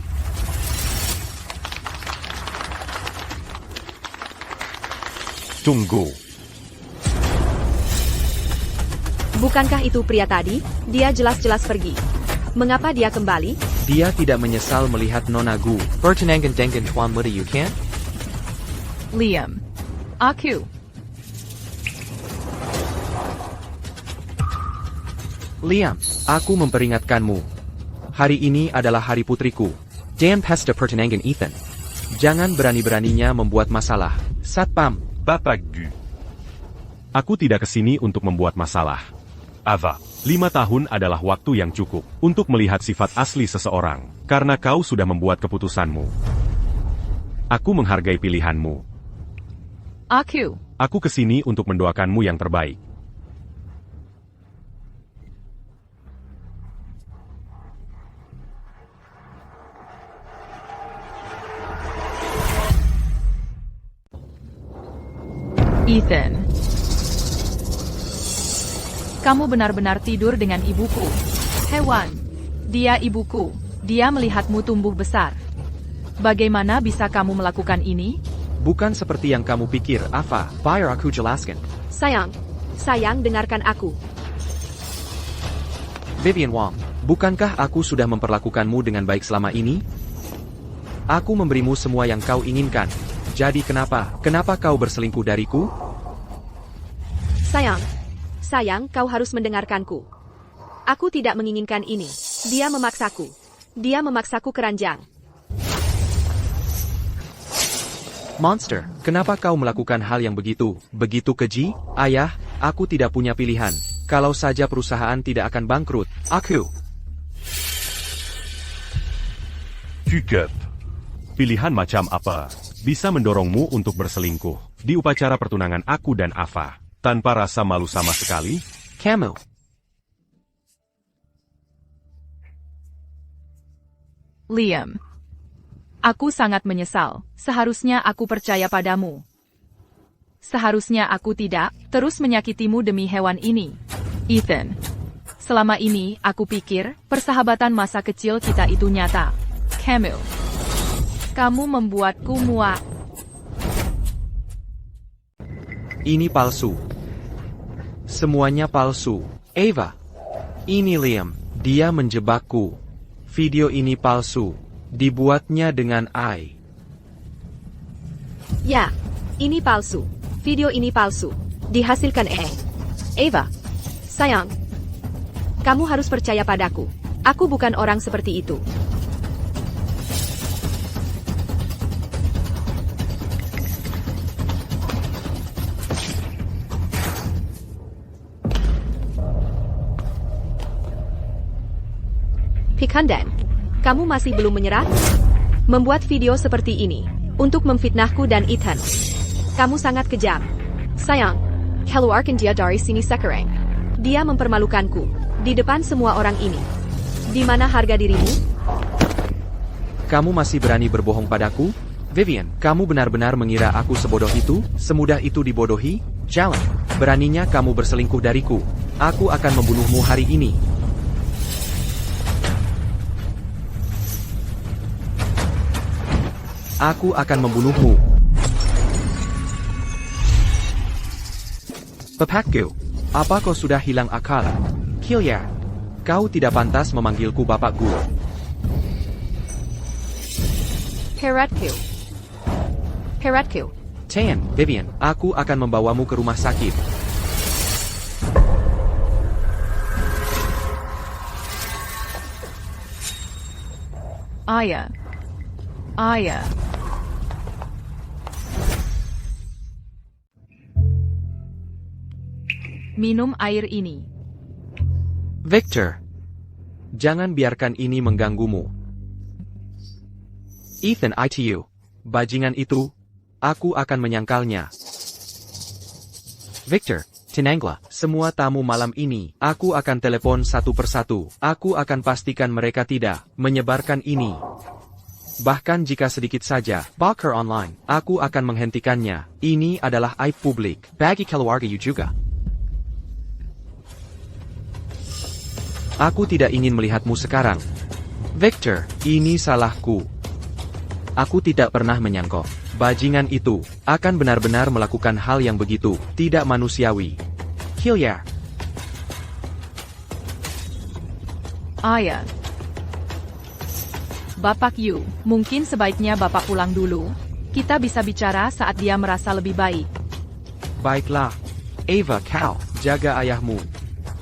Tunggu. Bukankah itu pria tadi? Dia jelas-jelas pergi. Mengapa dia kembali? Dia tidak menyesal melihat Nona Gu bertunangan dengan Tuan Muda Yukan? Liam. Aku. Liam, aku memperingatkanmu. Hari ini adalah hari putriku. Dan pesta pertunangan Ethan. Jangan berani-beraninya membuat masalah. Satpam. Papa Gu. Aku tidak kesini untuk membuat masalah. Ava. 5 tahun adalah waktu yang cukup untuk melihat sifat asli seseorang, karena kau sudah membuat keputusanmu. Aku menghargai pilihanmu. Aku. Aku kesini untuk mendoakanmu yang terbaik. Ethan. Kamu benar-benar tidur dengan ibuku. Hewan. Dia ibuku. Dia melihatmu tumbuh besar. Bagaimana bisa kamu melakukan ini? Bukan seperti yang kamu pikir, Ava. Biar aku jelaskan. Sayang, dengarkan aku. Vivian Wong, bukankah aku sudah memperlakukanmu dengan baik selama ini? Aku memberimu semua yang kau inginkan. Jadi kenapa kau berselingkuh dariku? Sayang, kau harus mendengarkanku. Aku tidak menginginkan ini. Dia memaksaku keranjang. Monster, kenapa kau melakukan hal yang begitu keji? Ayah, aku tidak punya pilihan. Kalau saja perusahaan tidak akan bangkrut, aku. Cukup. Pilihan macam apa bisa mendorongmu untuk berselingkuh di upacara pertunangan aku dan Ava, tanpa rasa malu sama sekali? Kamu. Liam. Aku sangat menyesal. Seharusnya aku percaya padamu. Seharusnya aku tidak terus menyakitimu demi hewan ini. Ethan. Selama ini, aku pikir, persahabatan masa kecil kita itu nyata. Camille. Kamu membuatku muak. Ini palsu. Semuanya palsu. Ava. Ini Liam. Dia menjebakku. Video ini palsu. Dibuatnya dengan AI. Ya, ini palsu. Video ini palsu. Dihasilkan Eva, sayang. Kamu harus percaya padaku. Aku bukan orang seperti itu. Pikandan, kamu masih belum menyerah? Membuat video seperti ini untuk memfitnahku dan Ethan. Kamu sangat kejam. Sayang, keluarkan dia dari sini sekarang. Dia mempermalukanku di depan semua orang ini. Di mana harga dirimu? Kamu masih berani berbohong padaku? Vivian, kamu benar-benar mengira aku sebodoh itu? Semudah itu dibodohi? Jalan. Beraninya kamu berselingkuh dariku. Aku akan membunuhmu hari ini. Aku akan membunuhmu. Bapakku, apa kau sudah hilang akal? Kilya, kau tidak pantas memanggilku bapakku. Peratku. Tayan, Vivian, aku akan membawamu ke rumah sakit. Ayah. Minum air ini. Victor, jangan biarkan ini mengganggumu. Ethan, ITU, bajingan itu, aku akan menyangkalnya. Victor, Tinangla, semua tamu malam ini, aku akan telepon satu persatu. Aku akan pastikan mereka tidak menyebarkan ini. Bahkan jika sedikit saja, Barker online, aku akan menghentikannya. Ini adalah aib publik, bagi keluarga you juga. Aku tidak ingin melihatmu sekarang. Victor, ini salahku. Aku tidak pernah menyangka bajingan itu akan benar-benar melakukan hal yang begitu tidak manusiawi. Kilya. Ayah. Bapak Yu, mungkin sebaiknya Bapak pulang dulu. Kita bisa bicara saat dia merasa lebih baik. Baiklah. Eva, kau jaga ayahmu.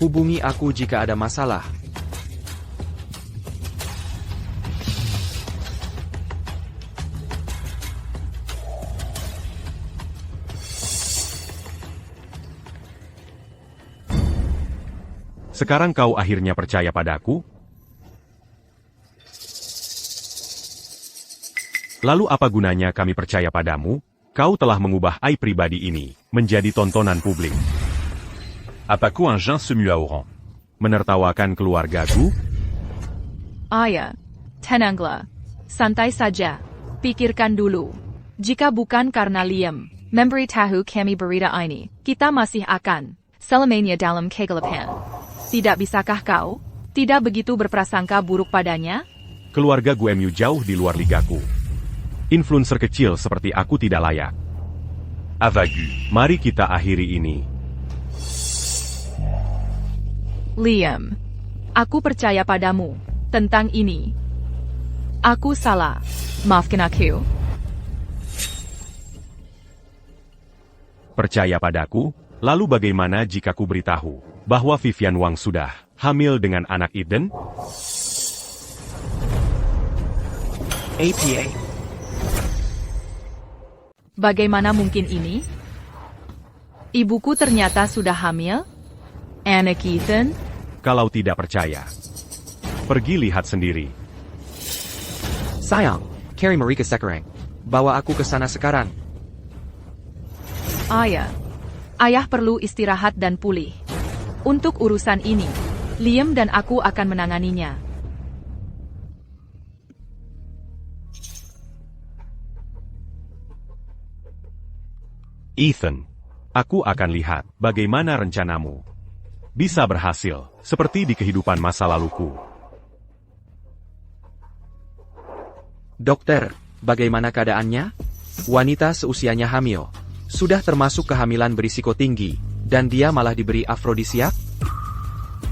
Hubungi aku jika ada masalah. Sekarang kau akhirnya percaya padaku? Lalu apa gunanya kami percaya padamu? Kau telah mengubah aib pribadi ini menjadi tontonan publik. Apako un jeun se mue à Oran. Menertawakan keluargaku? Ayah. Tinangla. Santai saja. Pikirkan dulu. Jika bukan karena Liam memberitahu kami berita ini, kita masih akan selamanya dalam kegelapan. Tidak bisakah kau tidak begitu berprasangka buruk padanya? Keluarga GUMU jauh di luar ligaku. Influencer kecil seperti aku tidak layak. Avagu. Mari kita akhiri ini. Liam, aku percaya padamu tentang ini. Aku salah. Maafkan aku. Percaya padaku? Lalu bagaimana jika ku beritahu bahwa Vivian Wang sudah hamil dengan anak Eden? APA. Bagaimana mungkin ini? Ibuku ternyata sudah hamil? Anak Ethan? Kalau tidak percaya, pergi lihat sendiri. Sayang, Carrie Marika sekarang. Bawa aku ke sana sekarang. Ayah perlu istirahat dan pulih. Untuk urusan ini, Liam dan aku akan menanganinya. Ethan, aku akan lihat bagaimana rencanamu bisa berhasil, seperti di kehidupan masa laluku. Dokter, bagaimana keadaannya? Wanita seusianya hamil. Sudah termasuk kehamilan berisiko tinggi, dan dia malah diberi afrodisiak?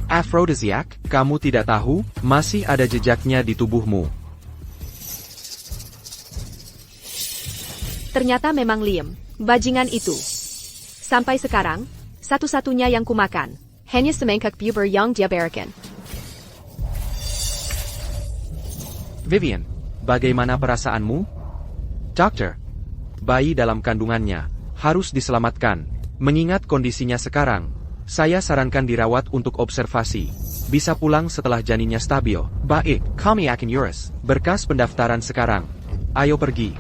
Aphrodisiac, kamu tidak tahu, masih ada jejaknya di tubuhmu. Ternyata memang Liam, bajingan itu. Sampai sekarang, satu-satunya yang kumakan, hanya semangkuk bubur yang dia berikan. Vivian, bagaimana perasaanmu? Dokter, bayi dalam kandungannya harus diselamatkan. Mengingat kondisinya sekarang, saya sarankan dirawat untuk observasi. Bisa pulang setelah janinnya stabil. Baik, kami akan urus berkas pendaftaran sekarang. Ayo pergi.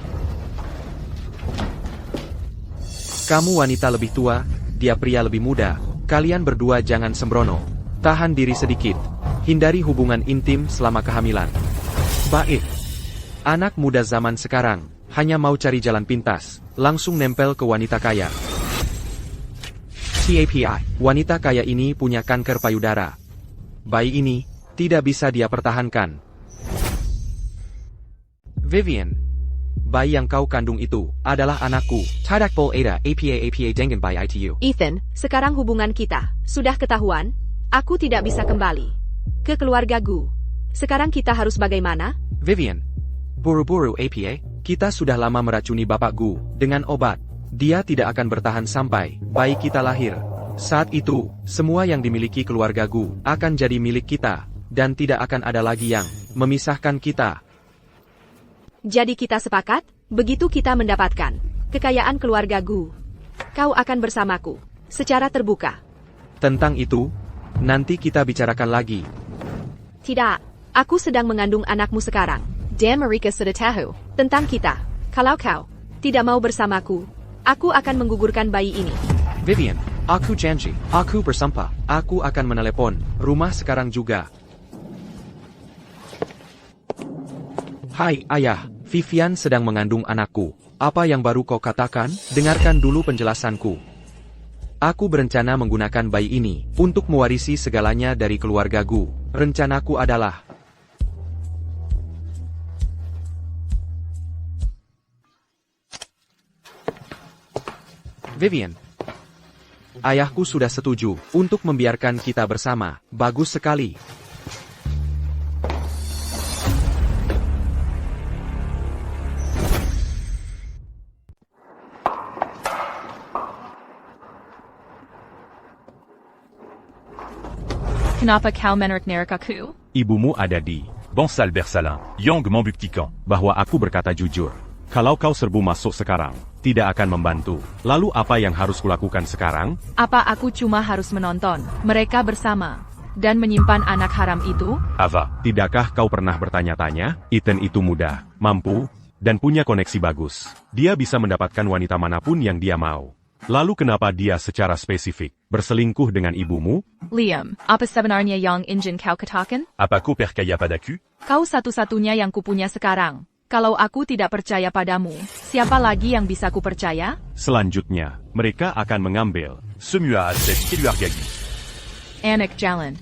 Kamu wanita lebih tua, dia pria lebih muda. Kalian berdua jangan sembrono. Tahan diri sedikit. Hindari hubungan intim selama kehamilan. Baik. Anak muda zaman sekarang hanya mau cari jalan pintas, langsung nempel ke wanita kaya. TAPI, wanita kaya ini punya kanker payudara. Bayi ini tidak bisa dia pertahankan. Vivian, bayi yang kau kandung itu adalah anakku. Tidakpol Ada APA dengan bayi ITU. Ethan, sekarang hubungan kita sudah ketahuan. Aku tidak bisa kembali ke keluarga Gu. Sekarang kita harus bagaimana? Vivian, buru-buru APA, kita sudah lama meracuni Bapak Gu dengan obat. Dia tidak akan bertahan sampai bayi kita lahir. Saat itu, semua yang dimiliki keluarga Gu akan jadi milik kita, dan tidak akan ada lagi yang memisahkan kita. Jadi kita sepakat, begitu kita mendapatkan kekayaan keluarga Gu, kau akan bersamaku secara terbuka. Tentang itu, nanti kita bicarakan lagi. Tidak, aku sedang mengandung anakmu sekarang. Dan mereka sudah tahu tentang kita. Kalau kau tidak mau bersamaku, aku akan menggugurkan bayi ini. Vivian, aku janji, aku bersumpah, aku akan menelepon rumah sekarang juga. Hai ayah, Vivian sedang mengandung anakku. Apa yang baru kau katakan? Dengarkan dulu penjelasanku. Aku berencana menggunakan bayi ini untuk mewarisi segalanya dari keluarga Gu. Rencanaku adalah Vivian, ayahku sudah setuju untuk membiarkan kita bersama. Bagus sekali. Kenapa kau menerk-nerk aku? Ibumu ada di Bansal Bersalin, Yang membuktikan bahwa aku berkata jujur. Kalau kau serbu masuk sekarang, tidak akan membantu. Lalu apa yang harus kulakukan sekarang? Apa aku cuma harus menonton mereka bersama dan menyimpan anak haram itu? Ava, Tidakkah kau pernah bertanya-tanya? Ethan itu muda, mampu, dan punya koneksi bagus. Dia bisa mendapatkan wanita manapun yang dia mau. Lalu kenapa dia secara spesifik berselingkuh dengan ibumu? Liam, apa sebenarnya yang ingin kau katakan? apa kau percaya padaku? Kau satu-satunya yang kupunya sekarang. Kalau aku tidak percaya padamu, siapa lagi yang bisa kupercaya? Selanjutnya, mereka akan mengambil. Semua aset keluarga-Gu. Anak jalan.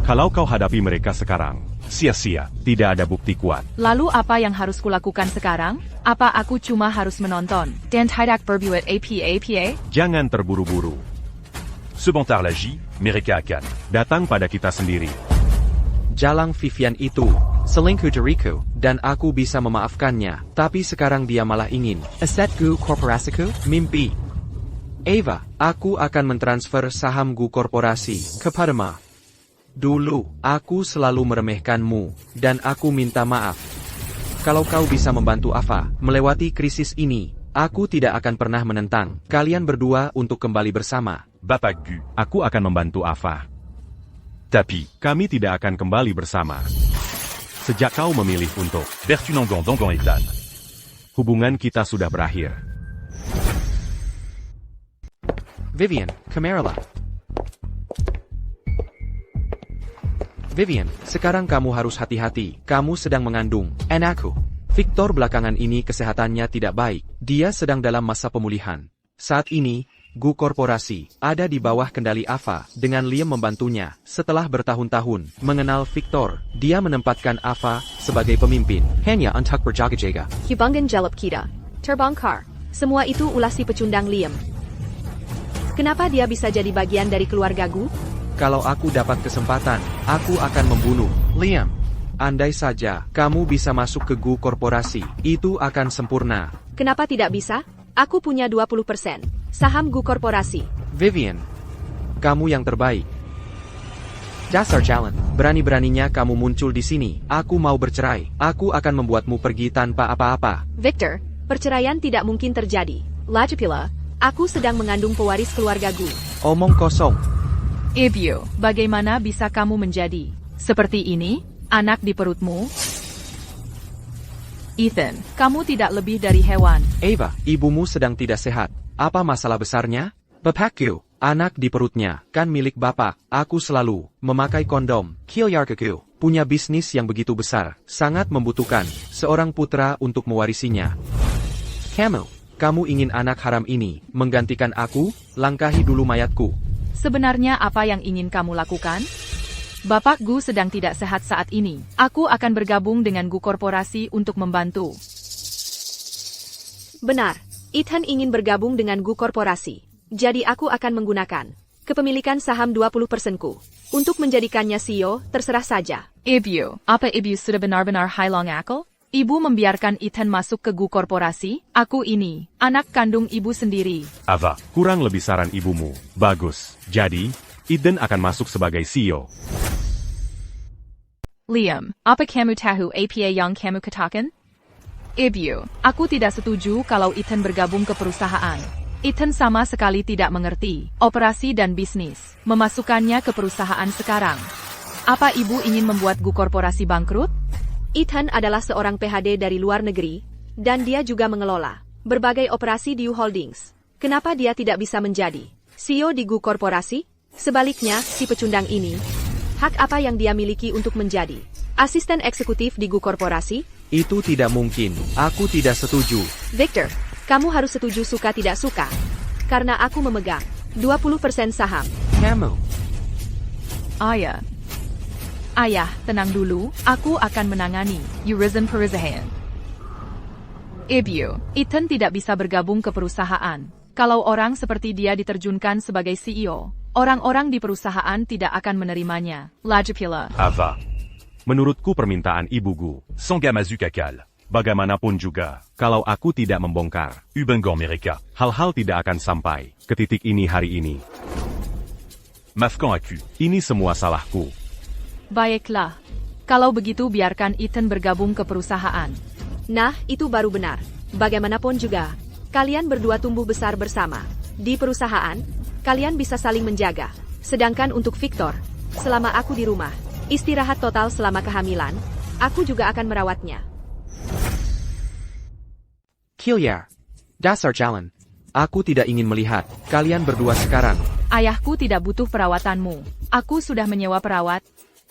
Kalau kau hadapi mereka sekarang, sia-sia, tidak ada bukti kuat. Lalu apa yang harus kulakukan sekarang? Apa aku cuma harus menonton dan tidak berbuat apa-apa? Jangan terburu-buru. Sebentar lagi, mereka akan Datang pada kita sendiri. Jalang Vivian itu selingkuh dariku, dan aku bisa memaafkannya. Tapi sekarang dia malah ingin aset Gu korporasiku? Mimpi. Ava, aku akan mentransfer saham Gu korporasi kepadamu. Dulu, aku selalu meremehkanmu, dan aku minta maaf. Kalau kau bisa membantu Ava melewati krisis ini, aku tidak akan pernah menentang kalian berdua untuk kembali bersama. Bapak Gu. Aku akan membantu Ava. Tapi, Kami tidak akan kembali bersama. Sejak kau memilih untuk, Bertunangan dengan Ethan. hubungan kita sudah berakhir. Vivian, Camarilla. Vivian, sekarang kamu harus hati-hati, kamu sedang mengandung anakku. Victor belakangan ini kesehatannya tidak baik, dia sedang dalam masa pemulihan. Saat ini, Gu Korporasi ada di bawah kendali Ava dengan Liam membantunya. Setelah bertahun-tahun mengenal Victor, dia menempatkan Ava sebagai pemimpin. Hanya untuk berjaga-jaga. Hubungan jalap kita terbongkar. Semua itu ulah si pecundang Liam. Kenapa dia bisa jadi bagian dari keluarga Gu? Kalau aku dapat kesempatan, aku akan membunuh Liam. Andai saja kamu bisa masuk ke GU korporasi, itu akan sempurna. Kenapa tidak bisa? Aku punya 20% saham GU korporasi. Vivian, kamu yang terbaik. Dasar jalan, berani-beraninya kamu muncul di sini. Aku mau bercerai. Aku akan membuatmu pergi tanpa apa-apa. Victor, perceraian tidak mungkin terjadi. Lagi pula, aku sedang mengandung pewaris keluarga GU. Omong kosong. Ibyu, bagaimana bisa kamu menjadi seperti ini? Anak di perutmu? Ethan, kamu tidak lebih dari hewan. Ava, ibumu sedang tidak sehat. Apa masalah besarnya? Bapakku, anak di perutnya, kan milik bapak. Aku selalu memakai kondom. Keluargaku punya bisnis yang begitu besar, sangat membutuhkan seorang putra untuk mewarisinya. Kamu ingin anak haram ini menggantikan aku? Langkahi dulu mayatku. Sebenarnya apa yang ingin kamu lakukan? Bapak GU sedang tidak sehat saat ini. Aku akan bergabung dengan GU korporasi untuk membantu. Benar, Ethan ingin bergabung dengan GU korporasi. Jadi aku akan menggunakan kepemilikan saham 20%-ku untuk menjadikannya CEO, terserah saja. Ibyu, apa Ibyu sudah benar-benar hilang akal? Ibu membiarkan Ethan masuk ke GU korporasi? Aku ini, anak kandung ibu sendiri. Ava, kurang lebih saran ibumu. Bagus. Jadi, Ethan akan masuk sebagai CEO. Liam, apa kamu tahu apa yang kamu katakan? Ibyu, aku tidak setuju kalau Ethan bergabung ke perusahaan. Ethan sama sekali tidak mengerti operasi dan bisnis. Memasukkannya ke perusahaan sekarang. Apa ibu ingin membuat GU korporasi bangkrut? Ethan adalah seorang PhD dari luar negeri, dan dia juga mengelola berbagai operasi di U Holdings. Kenapa dia tidak bisa menjadi CEO di GU korporasi? Sebaliknya, si pecundang ini, hak apa yang dia miliki untuk menjadi asisten eksekutif di GU korporasi? Itu tidak mungkin. Aku tidak setuju. Victor, kamu harus setuju suka tidak suka. Karena aku memegang 20% saham. Kamu. Ayah, tenang dulu. Aku akan menangani urusan perusahaan. Ibyu, Ethan tidak bisa bergabung ke perusahaan. Kalau orang seperti dia diterjunkan sebagai CEO, orang-orang di perusahaan tidak akan menerimanya. Lagi pula. Ava, menurutku permintaan ibu GU. Sangamazu Kakal. Bagaimanapun juga, kalau aku tidak membongkar, Ubengan Mereka. hal-hal tidak akan sampai ke titik ini hari ini. Mafkan Aku. Ini semua salahku. Baiklah. Kalau begitu biarkan Ethan bergabung ke perusahaan. Nah, itu baru benar. Bagaimanapun juga, kalian berdua tumbuh besar bersama. Di perusahaan, kalian bisa saling menjaga. Sedangkan untuk Victor, selama aku di rumah, istirahat total selama kehamilan, aku juga akan merawatnya. Kilyar. Dasar jalan. Aku tidak ingin melihat kalian berdua sekarang. Ayahku tidak butuh perawatanmu. Aku sudah menyewa perawat.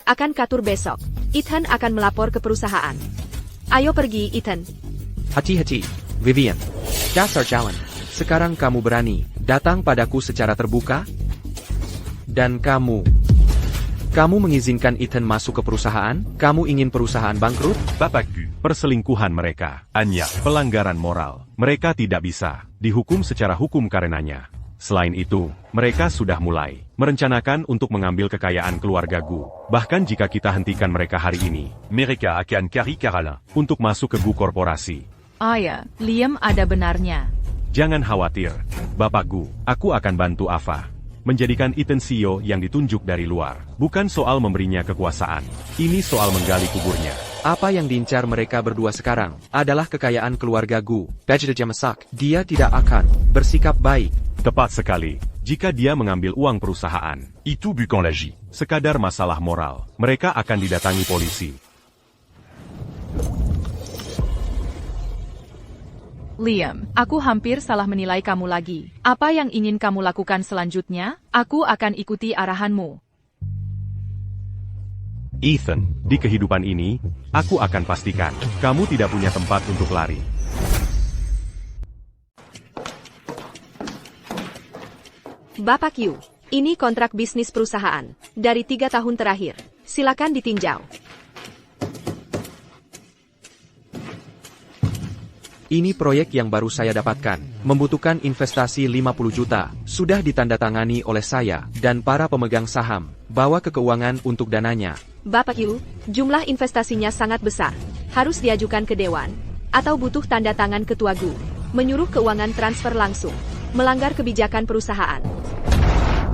Akan katur besok. Ethan akan melapor ke perusahaan. Ayo pergi, Ethan. Hati-hati, Vivian. Dasar jalan. Sekarang kamu berani datang padaku secara terbuka? Dan kamu mengizinkan Ethan masuk ke perusahaan? Kamu ingin perusahaan bangkrut? Bapak GU. Perselingkuhan mereka, Anya. pelanggaran moral, mereka tidak bisa dihukum secara hukum karenanya. Selain itu, mereka sudah mulai merencanakan untuk mengambil kekayaan keluarga GU. Bahkan jika kita hentikan mereka hari ini, Mereka akan cari Karalin. untuk masuk ke GU korporasi. Liam ada benarnya. Jangan khawatir, Bapak GU, aku akan bantu Ava. Menjadikan Ethan CEO yang ditunjuk dari luar. Bukan soal memberinya kekuasaan. Ini soal menggali kuburnya. Apa yang diincar mereka berdua sekarang adalah kekayaan keluarga GU. Bajda Jamasak. Dia tidak akan bersikap baik. Tepat sekali. Jika dia mengambil uang perusahaan, Itu bukan lagi. sekadar masalah moral, mereka akan didatangi polisi. Liam, aku hampir salah menilai kamu lagi. Apa yang ingin kamu lakukan selanjutnya? Aku akan ikuti arahanmu. Ethan, di kehidupan ini, aku akan pastikan kamu tidak punya tempat untuk lari. Bapak Yu, ini kontrak bisnis perusahaan. Dari 3 tahun terakhir. Silakan ditinjau. Ini proyek yang baru saya dapatkan, membutuhkan investasi 50 juta, sudah ditandatangani oleh saya dan para pemegang saham. Bawa ke keuangan untuk dananya. Bapak Yu, jumlah investasinya sangat besar. Harus diajukan ke Dewan. Atau butuh tanda tangan Ketua GU. Menyuruh keuangan transfer langsung. Melanggar kebijakan perusahaan.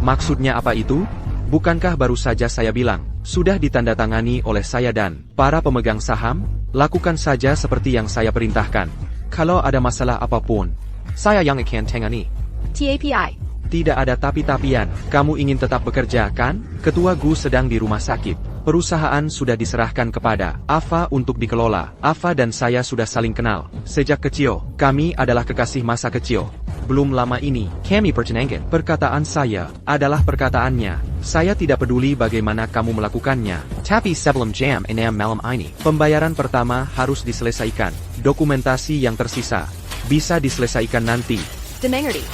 Maksudnya apa itu? Bukankah baru saja saya bilang, sudah ditandatangani oleh saya dan para pemegang saham? Lakukan saja seperti yang saya perintahkan. Kalau ada masalah apapun, saya yang akan tangani. TAPI. Tidak ada tapi-tapian. Kamu ingin tetap bekerja, kan? Ketua GU sedang di rumah sakit. Perusahaan sudah diserahkan kepada Ava untuk dikelola. Ava dan saya sudah saling kenal. Sejak kecil, kami adalah kekasih masa kecil. Belum lama ini, kami pertunangan. Perkataan saya adalah perkataannya. Saya tidak peduli bagaimana kamu melakukannya. Tapi sebelum jam 6 malam ini, pembayaran pertama harus diselesaikan. Dokumentasi yang tersisa bisa diselesaikan nanti. Dimengerti.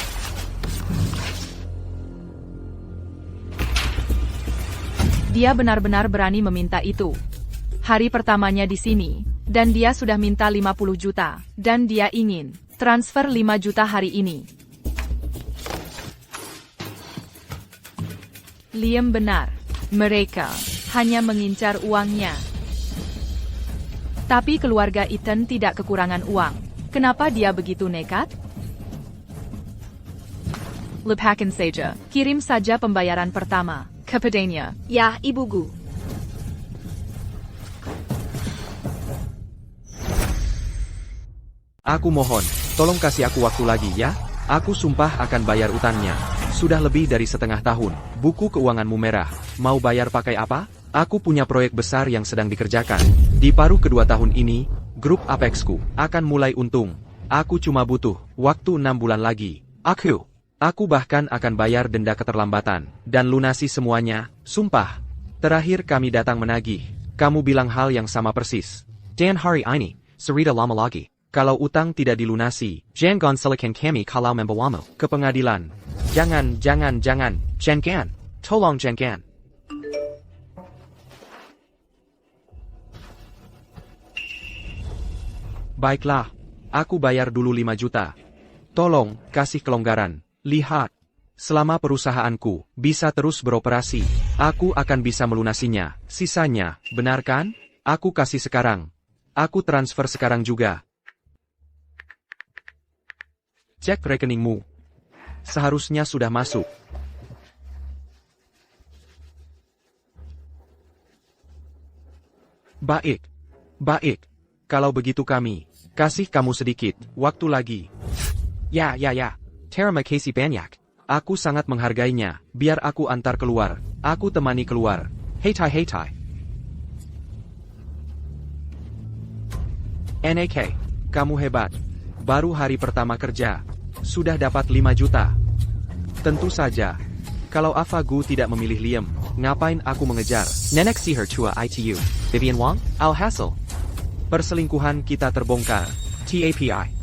Dia benar-benar berani meminta itu. Hari pertamanya di sini, dan dia sudah minta 50 juta, dan dia ingin transfer 5 juta hari ini. Liam benar, mereka hanya mengincar uangnya. Tapi keluarga Ethan tidak kekurangan uang. Kenapa dia begitu nekat? Lepakan saja, kirim saja pembayaran pertama kepadanya. Ya, Ibu GU. Aku mohon, tolong kasih aku waktu lagi ya. Aku sumpah akan bayar utangnya. Sudah lebih dari setengah tahun. Buku keuanganmu merah. Mau bayar pakai apa? Aku punya proyek besar yang sedang dikerjakan. Di paruh kedua tahun ini, grup Apexku akan mulai untung. Aku cuma butuh waktu 6 bulan lagi. Aku bahkan akan bayar denda keterlambatan dan lunasi semuanya. Sumpah. Terakhir kami datang menagih. Kamu bilang hal yang sama persis. Dan hari ini, cerita lama lagi. Kalau utang tidak dilunasi, jangan silakan kami kalau membawamu ke pengadilan. Jangan. Jangan. Tolong jangan. Baiklah. Aku bayar dulu 5 juta. Tolong, kasih kelonggaran. Lihat. Selama perusahaanku bisa terus beroperasi, aku akan bisa melunasinya. Sisanya, benar kan? Aku kasih sekarang. Aku transfer sekarang juga. Cek rekeningmu. Seharusnya sudah masuk. Baik. Kalau begitu kami kasih kamu sedikit waktu lagi. Ya. Terima kasih banyak. Aku sangat menghargainya. Biar aku antar keluar. Aku temani keluar. Hei tai. NAK, kamu hebat. Baru hari pertama kerja. Sudah dapat 5 juta. Tentu saja. Kalau Ava GU tidak memilih Liam, ngapain aku mengejar? Nenek sihir tua ITU. Vivian Wong, alhasil. Perselingkuhan kita terbongkar. TAPI.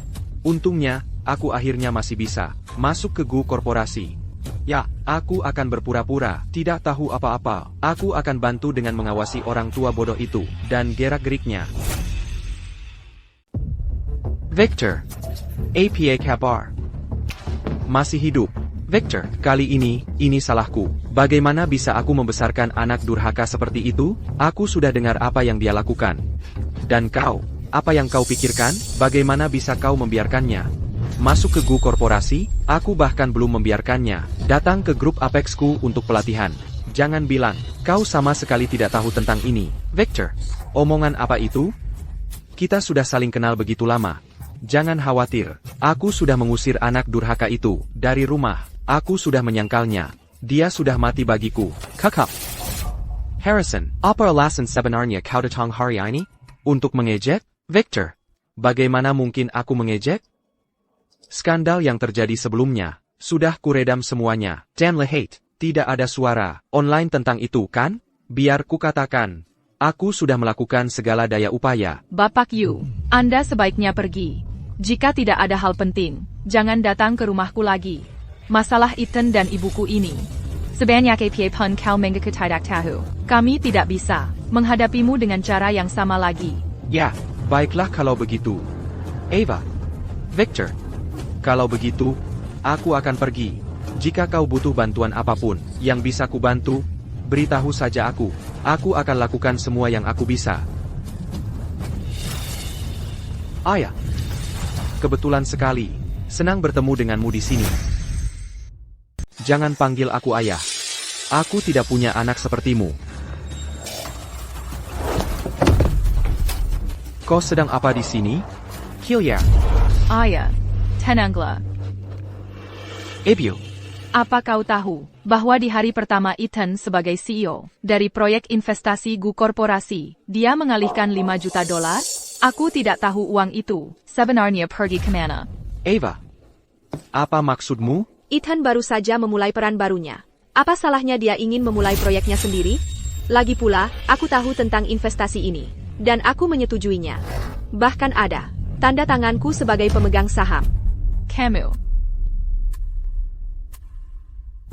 Untungnya, aku akhirnya masih bisa masuk ke GU korporasi. Ya, aku akan berpura-pura tidak tahu apa-apa. Aku akan bantu dengan mengawasi orang tua bodoh itu dan gerak-geriknya. Victor. APA kabar. Masih hidup. Victor, kali ini salahku. Bagaimana bisa aku membesarkan anak durhaka seperti itu? Aku sudah dengar apa yang dia lakukan. Dan kau, apa yang kau pikirkan? Bagaimana bisa kau membiarkannya masuk ke GU korporasi? Aku bahkan belum membiarkannya datang ke grup Apexku untuk pelatihan. Jangan bilang, kau sama sekali tidak tahu tentang ini. Victor, omongan apa itu? Kita sudah saling kenal begitu lama. Jangan khawatir, aku sudah mengusir anak durhaka itu dari rumah. Aku sudah menyangkalnya. Dia sudah mati bagiku. Kakak. Harrison, apa alasan sebenarnya kau datang hari ini? Untuk mengejek? Victor, bagaimana mungkin aku mengejek? Skandal yang terjadi sebelumnya, sudah kuredam semuanya. Dan lihat, tidak ada suara online tentang itu kan? Biar ku katakan, aku sudah melakukan segala daya upaya. Bapak Yu, Anda sebaiknya pergi. Jika tidak ada hal penting, jangan datang ke rumahku lagi. Masalah Ethan dan ibuku ini. Sebanyak APA pun kau mengaku tidak tahu. Kami tidak bisa menghadapimu dengan cara yang sama lagi. Ya, baiklah kalau begitu. Ava, Victor. Kalau begitu, aku akan pergi. Jika kau butuh bantuan apapun yang bisa kubantu, beritahu saja aku. Aku akan lakukan semua yang aku bisa. Ayah. Kebetulan sekali. Senang bertemu denganmu di sini. Jangan panggil aku ayah. Aku tidak punya anak sepertimu. Kau sedang apa di sini? Hilya. Ayah, tenanglah. Ebio. Apa kau tahu bahwa di hari pertama Ethan sebagai CEO dari proyek investasi Gu Korporasi, dia mengalihkan $5 juta? Aku tidak tahu uang itu sebenarnya pergi kemana. Eva. Apa maksudmu? Ethan baru saja memulai peran barunya. Apa salahnya dia ingin memulai proyeknya sendiri? Lagi pula, aku tahu tentang investasi ini. Dan aku menyetujuinya. Bahkan ada tanda tanganku sebagai pemegang saham. Kamu.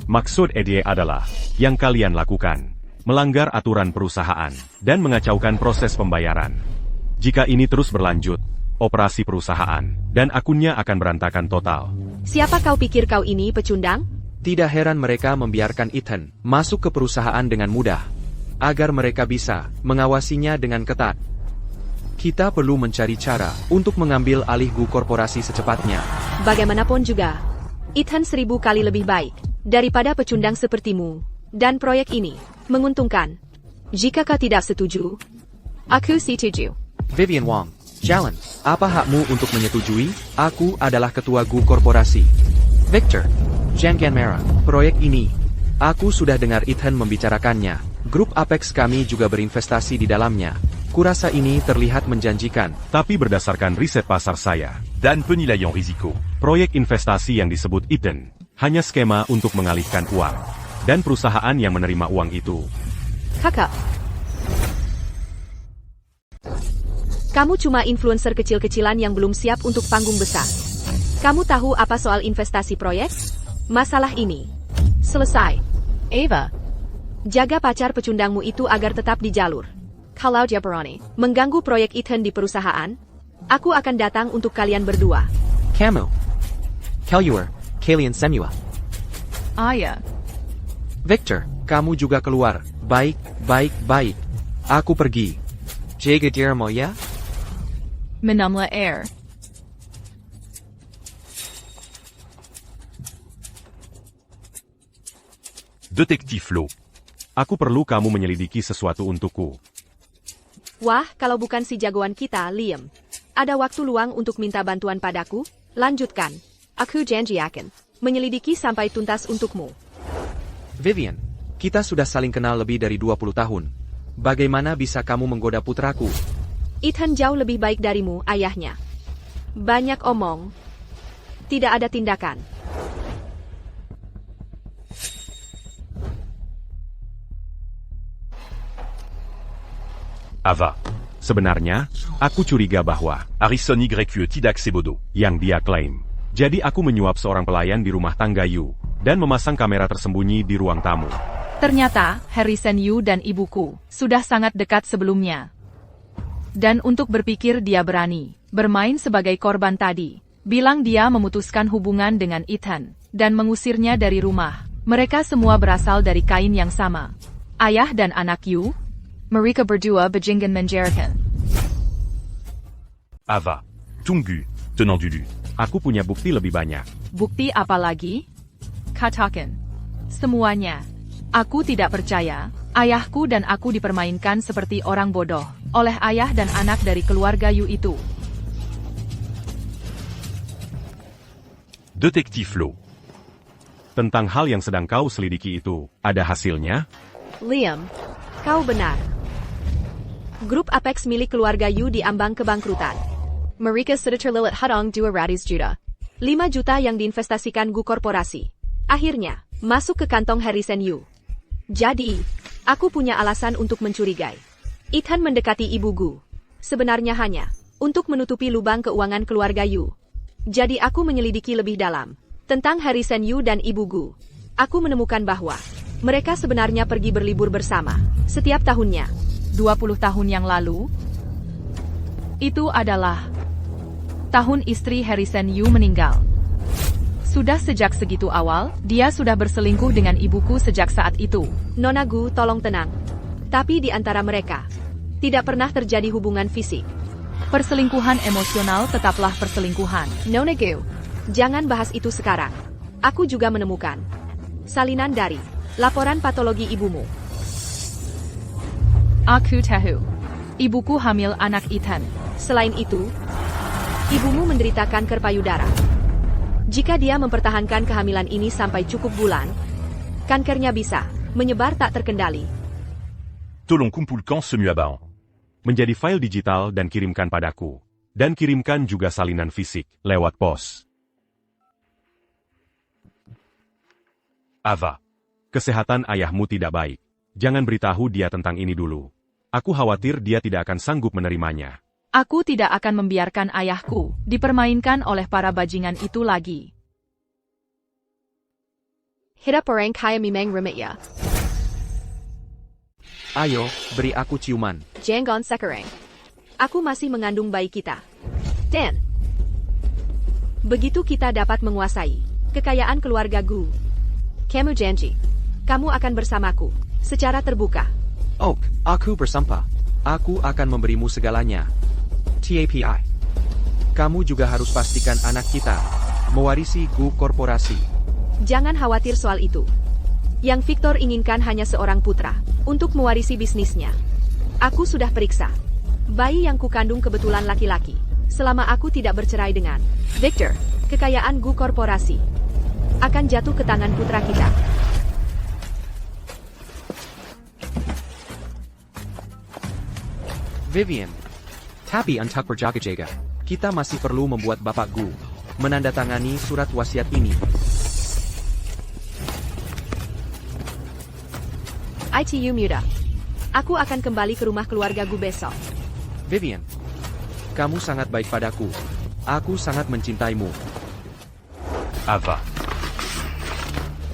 Maksud EDE adalah, yang kalian lakukan, melanggar aturan perusahaan, dan mengacaukan proses pembayaran. Jika ini terus berlanjut, operasi perusahaan, dan akunnya akan berantakan total. Siapa kau pikir kau ini, pecundang? Tidak heran mereka membiarkan Ethan masuk ke perusahaan dengan mudah, agar mereka bisa mengawasinya dengan ketat. Kita perlu mencari cara untuk mengambil alih Gu Korporasi secepatnya. Bagaimanapun juga, Ethan 1000 kali lebih baik daripada pecundang sepertimu. Dan proyek ini menguntungkan. Jika kau tidak setuju, aku setuju. Vivian Wong. Jalan, apa hakmu untuk menyetujui? Aku adalah ketua Gu Korporasi. Victor. Jangan marah. Proyek ini, aku sudah dengar Ethan membicarakannya. Grup Apex kami juga berinvestasi di dalamnya. Kurasa ini terlihat menjanjikan. Tapi berdasarkan riset pasar saya, Dan penilaian risiko. proyek investasi yang disebut Ethan, hanya skema untuk mengalihkan uang. Dan perusahaan yang menerima uang itu. Kakak. Kamu cuma influencer kecil-kecilan yang belum siap untuk panggung besar. Kamu tahu apa soal investasi proyek? Masalah ini selesai. Eva. Jaga pacar pecundangmu itu agar tetap di jalur. Kalau dia berani mengganggu proyek Ethan di perusahaan, aku akan datang untuk kalian berdua. Kamu. Kaluar. Kalian semua. Ayah. Victor, kamu juga keluar. Baik, baik, baik. Aku pergi. Jaga dirimu ya. Minumlah air. Détective Flo. Aku perlu kamu menyelidiki sesuatu untukku. Wah, kalau bukan si jagoan kita, Liam. Ada waktu luang untuk minta bantuan padaku? Lanjutkan. Aku janji akan menyelidiki sampai tuntas untukmu. Vivian, kita sudah saling kenal lebih dari 20 tahun. Bagaimana bisa kamu menggoda putraku? Ethan jauh lebih baik darimu, ayahnya. Banyak omong. Tidak ada tindakan. Ava. Sebenarnya, aku curiga bahwa Harrison YQE tidak sebodoh. yang dia klaim. Jadi aku menyuap seorang pelayan di rumah tangga Yu, dan memasang kamera tersembunyi di ruang tamu. Ternyata, Harrison Yu dan ibuku sudah sangat dekat sebelumnya. Dan untuk berpikir dia berani bermain sebagai korban tadi, bilang dia memutuskan hubungan dengan Ethan, dan mengusirnya dari rumah. Mereka semua berasal dari kain yang sama. Ayah dan anak Yu, mereka berdua bajingan menjarakan. Ava. Tunggu. Tenant dulu. Aku punya bukti lebih banyak. Bukti apa lagi? Katakan. Semuanya. Aku tidak percaya. Ayahku dan aku dipermainkan seperti orang bodoh oleh ayah dan anak dari keluarga Yu itu. Détective Flo. Tentang hal yang sedang kau selidiki itu, ada hasilnya? Liam, kau benar. Grup Apex milik keluarga Yu diambang kebangkrutan. Mereka sudah terlilit hutang 200 juta. 5 juta yang diinvestasikan Gu Korporasi. Akhirnya, masuk ke kantong Harrison Yu. Jadi, aku punya alasan untuk mencurigai. Ethan mendekati ibu Gu. Sebenarnya hanya untuk menutupi lubang keuangan keluarga Yu. Jadi aku menyelidiki lebih dalam tentang Harrison Yu dan ibu Gu. Aku menemukan bahwa mereka sebenarnya pergi berlibur bersama setiap tahunnya. 20 tahun yang lalu, itu adalah tahun istri Harrison Yu meninggal. Sudah sejak segitu awal, dia sudah berselingkuh dengan ibuku sejak saat itu. Nona Gu, tolong tenang. Tapi di antara mereka, tidak pernah terjadi hubungan fisik. Perselingkuhan emosional tetaplah perselingkuhan. Nona Gu, jangan bahas itu sekarang. Aku juga menemukan salinan dari laporan patologi ibumu. Aku tahu. Ibuku hamil anak Ethan. Selain itu, ibumu menderita kanker payudara. Jika dia mempertahankan kehamilan ini sampai cukup bulan, kankernya bisa menyebar tak terkendali. Tolong kumpulkan semua bawang. Menjadi file digital dan kirimkan padaku. Dan kirimkan juga salinan fisik, lewat pos. Ava. Kesehatan ayahmu tidak baik. Jangan beritahu dia tentang ini dulu. Aku khawatir dia tidak akan sanggup menerimanya. Aku tidak akan membiarkan ayahku dipermainkan oleh para bajingan itu lagi. Hirap orang kaya memang remit ya. Ayo, beri aku ciuman. Jangan sekarang. Aku masih mengandung bayi kita. Dan begitu kita dapat menguasai kekayaan keluarga Gu, kamu janji, kamu akan bersamaku secara terbuka. Oak, aku bersumpah. Aku akan memberimu segalanya. TAPI. Kamu juga harus pastikan anak kita mewarisi Gu Korporasi. Jangan khawatir soal itu. Yang Victor inginkan hanya seorang putra untuk mewarisi bisnisnya. Aku sudah periksa. Bayi yang kukandung kebetulan laki-laki. Selama aku tidak bercerai dengan Victor, kekayaan Gu Korporasi akan jatuh ke tangan putra kita. Vivian. Tapi untuk berjaga-jaga, kita masih perlu membuat Bapak Gu menandatangani surat wasiat ini. ITU muda. Aku akan kembali ke rumah keluarga Gu besok. Vivian. Kamu sangat baik padaku. Aku sangat mencintaimu. Ava.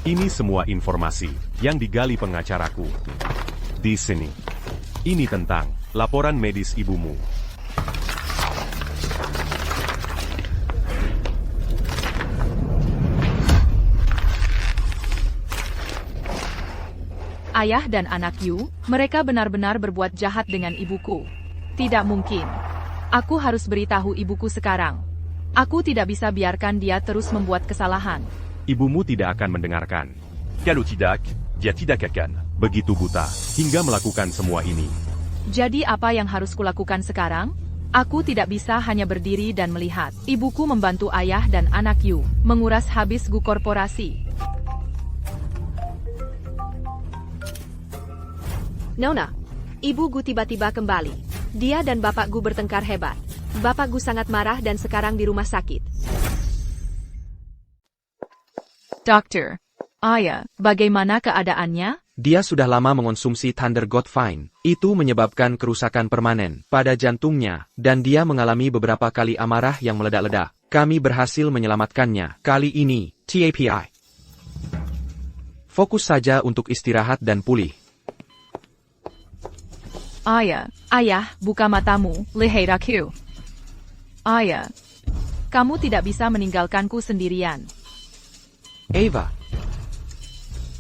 Ini semua informasi yang digali pengacaraku. Di sini. Ini tentang laporan medis ibumu. Ayah dan anak Yu, mereka benar-benar berbuat jahat dengan ibuku. Tidak mungkin. Aku harus beritahu ibuku sekarang. Aku tidak bisa biarkan dia terus membuat kesalahan. Ibumu tidak akan mendengarkan. Kalau tidak, dia tidak akan. Begitu buta, hingga melakukan semua ini. Jadi apa yang harus kulakukan sekarang? Aku tidak bisa hanya berdiri dan melihat ibuku membantu ayah dan anak Yu menguras habis Gu Korporasi. Nona, Ibu Gu tiba-tiba kembali. Dia dan Bapak Gu bertengkar hebat. Bapak Gu sangat marah dan sekarang di rumah sakit. Dokter, Ayah, bagaimana keadaannya? Dia sudah lama mengonsumsi Thunder God Fine. Itu menyebabkan kerusakan permanen pada jantungnya, dan dia mengalami beberapa kali amarah yang meledak-ledak. Kami berhasil menyelamatkannya. Kali ini, TAPI. Fokus saja untuk istirahat dan pulih. Ayah, buka matamu, lihai raku. Ayah, kamu tidak bisa meninggalkanku sendirian. Ava.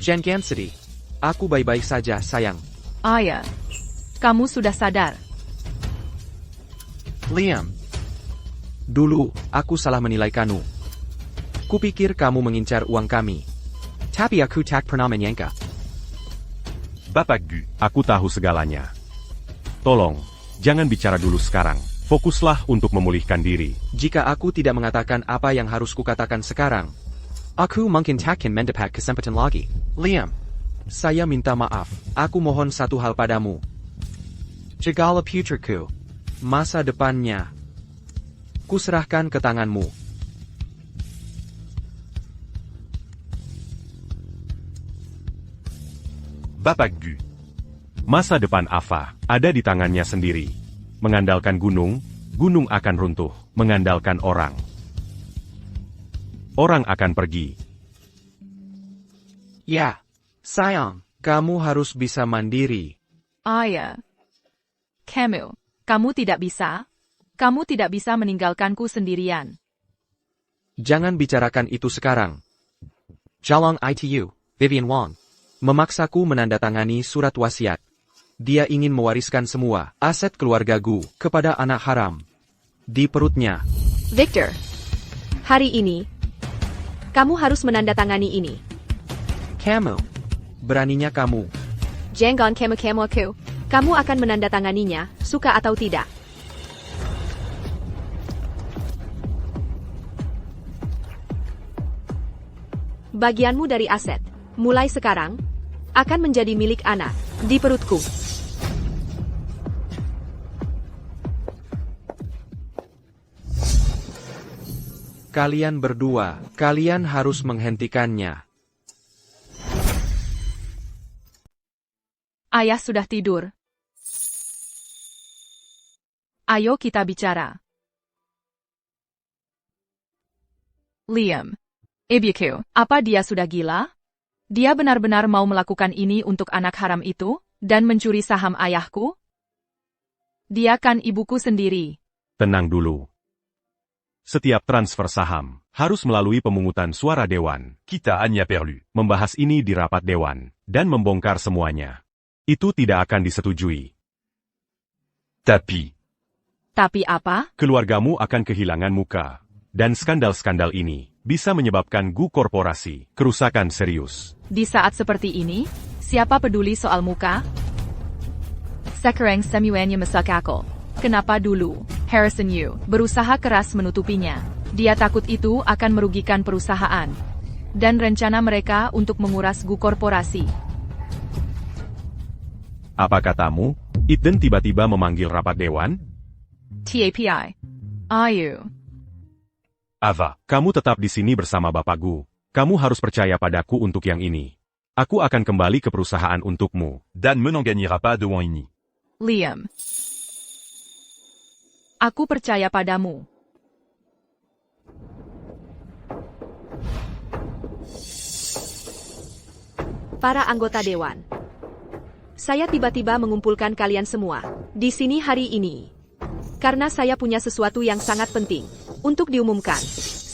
Jangan sedih. Aku baik-baik saja, sayang. Ayah, kamu sudah sadar. Liam. Dulu, aku salah menilai kamu. Kupikir kamu mengincar uang kami. Tapi aku tak pernah menyangka. Bapak Gu, aku tahu segalanya. Tolong, jangan bicara dulu sekarang. Fokuslah untuk memulihkan diri. Jika aku tidak mengatakan apa yang harus kukatakan sekarang, aku mungkin takkan mendapat kesempatan lagi. Liam, saya minta maaf. Aku mohon satu hal padamu. Jagalah futureku. Masa depannya. Kuserahkan ke tanganmu. Bapak Gu. Masa depan Ava ada di tangannya sendiri. Mengandalkan gunung, gunung akan runtuh. Mengandalkan orang, orang akan pergi. Ya, sayang, kamu harus bisa mandiri. Ayah, kamu tidak bisa? Kamu tidak bisa meninggalkanku sendirian. Jangan bicarakan itu sekarang. Jalong itu, Vivian Wong. Memaksaku menandatangani surat wasiat. Dia ingin mewariskan semua aset keluarga Gu kepada anak haram. Di perutnya. Victor, hari ini, kamu harus menandatangani ini. Kamu. Beraninya kamu. Jangan kamu aku. Kamu akan menandatanganinya, suka atau tidak. Bagianmu dari aset, mulai sekarang, akan menjadi milik anak, di perutku. Kalian berdua, kalian harus menghentikannya. Ayah sudah tidur. Ayo kita bicara. Liam. Ibuku, apa dia sudah gila? Dia benar-benar mau melakukan ini untuk anak haram itu, dan mencuri saham ayahku? Dia kan ibuku sendiri. Tenang dulu. Setiap transfer saham harus melalui pemungutan suara dewan. Kita hanya perlu Membahas ini di rapat dewan, dan membongkar semuanya. Itu tidak akan disetujui. Tapi apa? Keluargamu akan kehilangan muka. Dan skandal-skandal ini bisa menyebabkan Gu Korporasi kerusakan serius. Di saat seperti ini, siapa peduli soal muka? Sekarang semuanya masuk akal. Kenapa dulu Harrison Yu berusaha keras menutupinya? Dia takut itu akan merugikan perusahaan. Dan rencana mereka untuk menguras Gu Korporasi. Apa katamu? Eden tiba-tiba memanggil rapat dewan? TAPI. Ayu. Ava, kamu tetap di sini bersama Bapak Gu. Kamu harus percaya padaku untuk yang ini. Aku akan kembali ke perusahaan untukmu. Dan n'en gagnera pas de Wang ini. Liam. Aku percaya padamu. Para anggota dewan. Saya tiba-tiba mengumpulkan kalian semua di sini hari ini. Karena saya punya sesuatu yang sangat penting untuk diumumkan.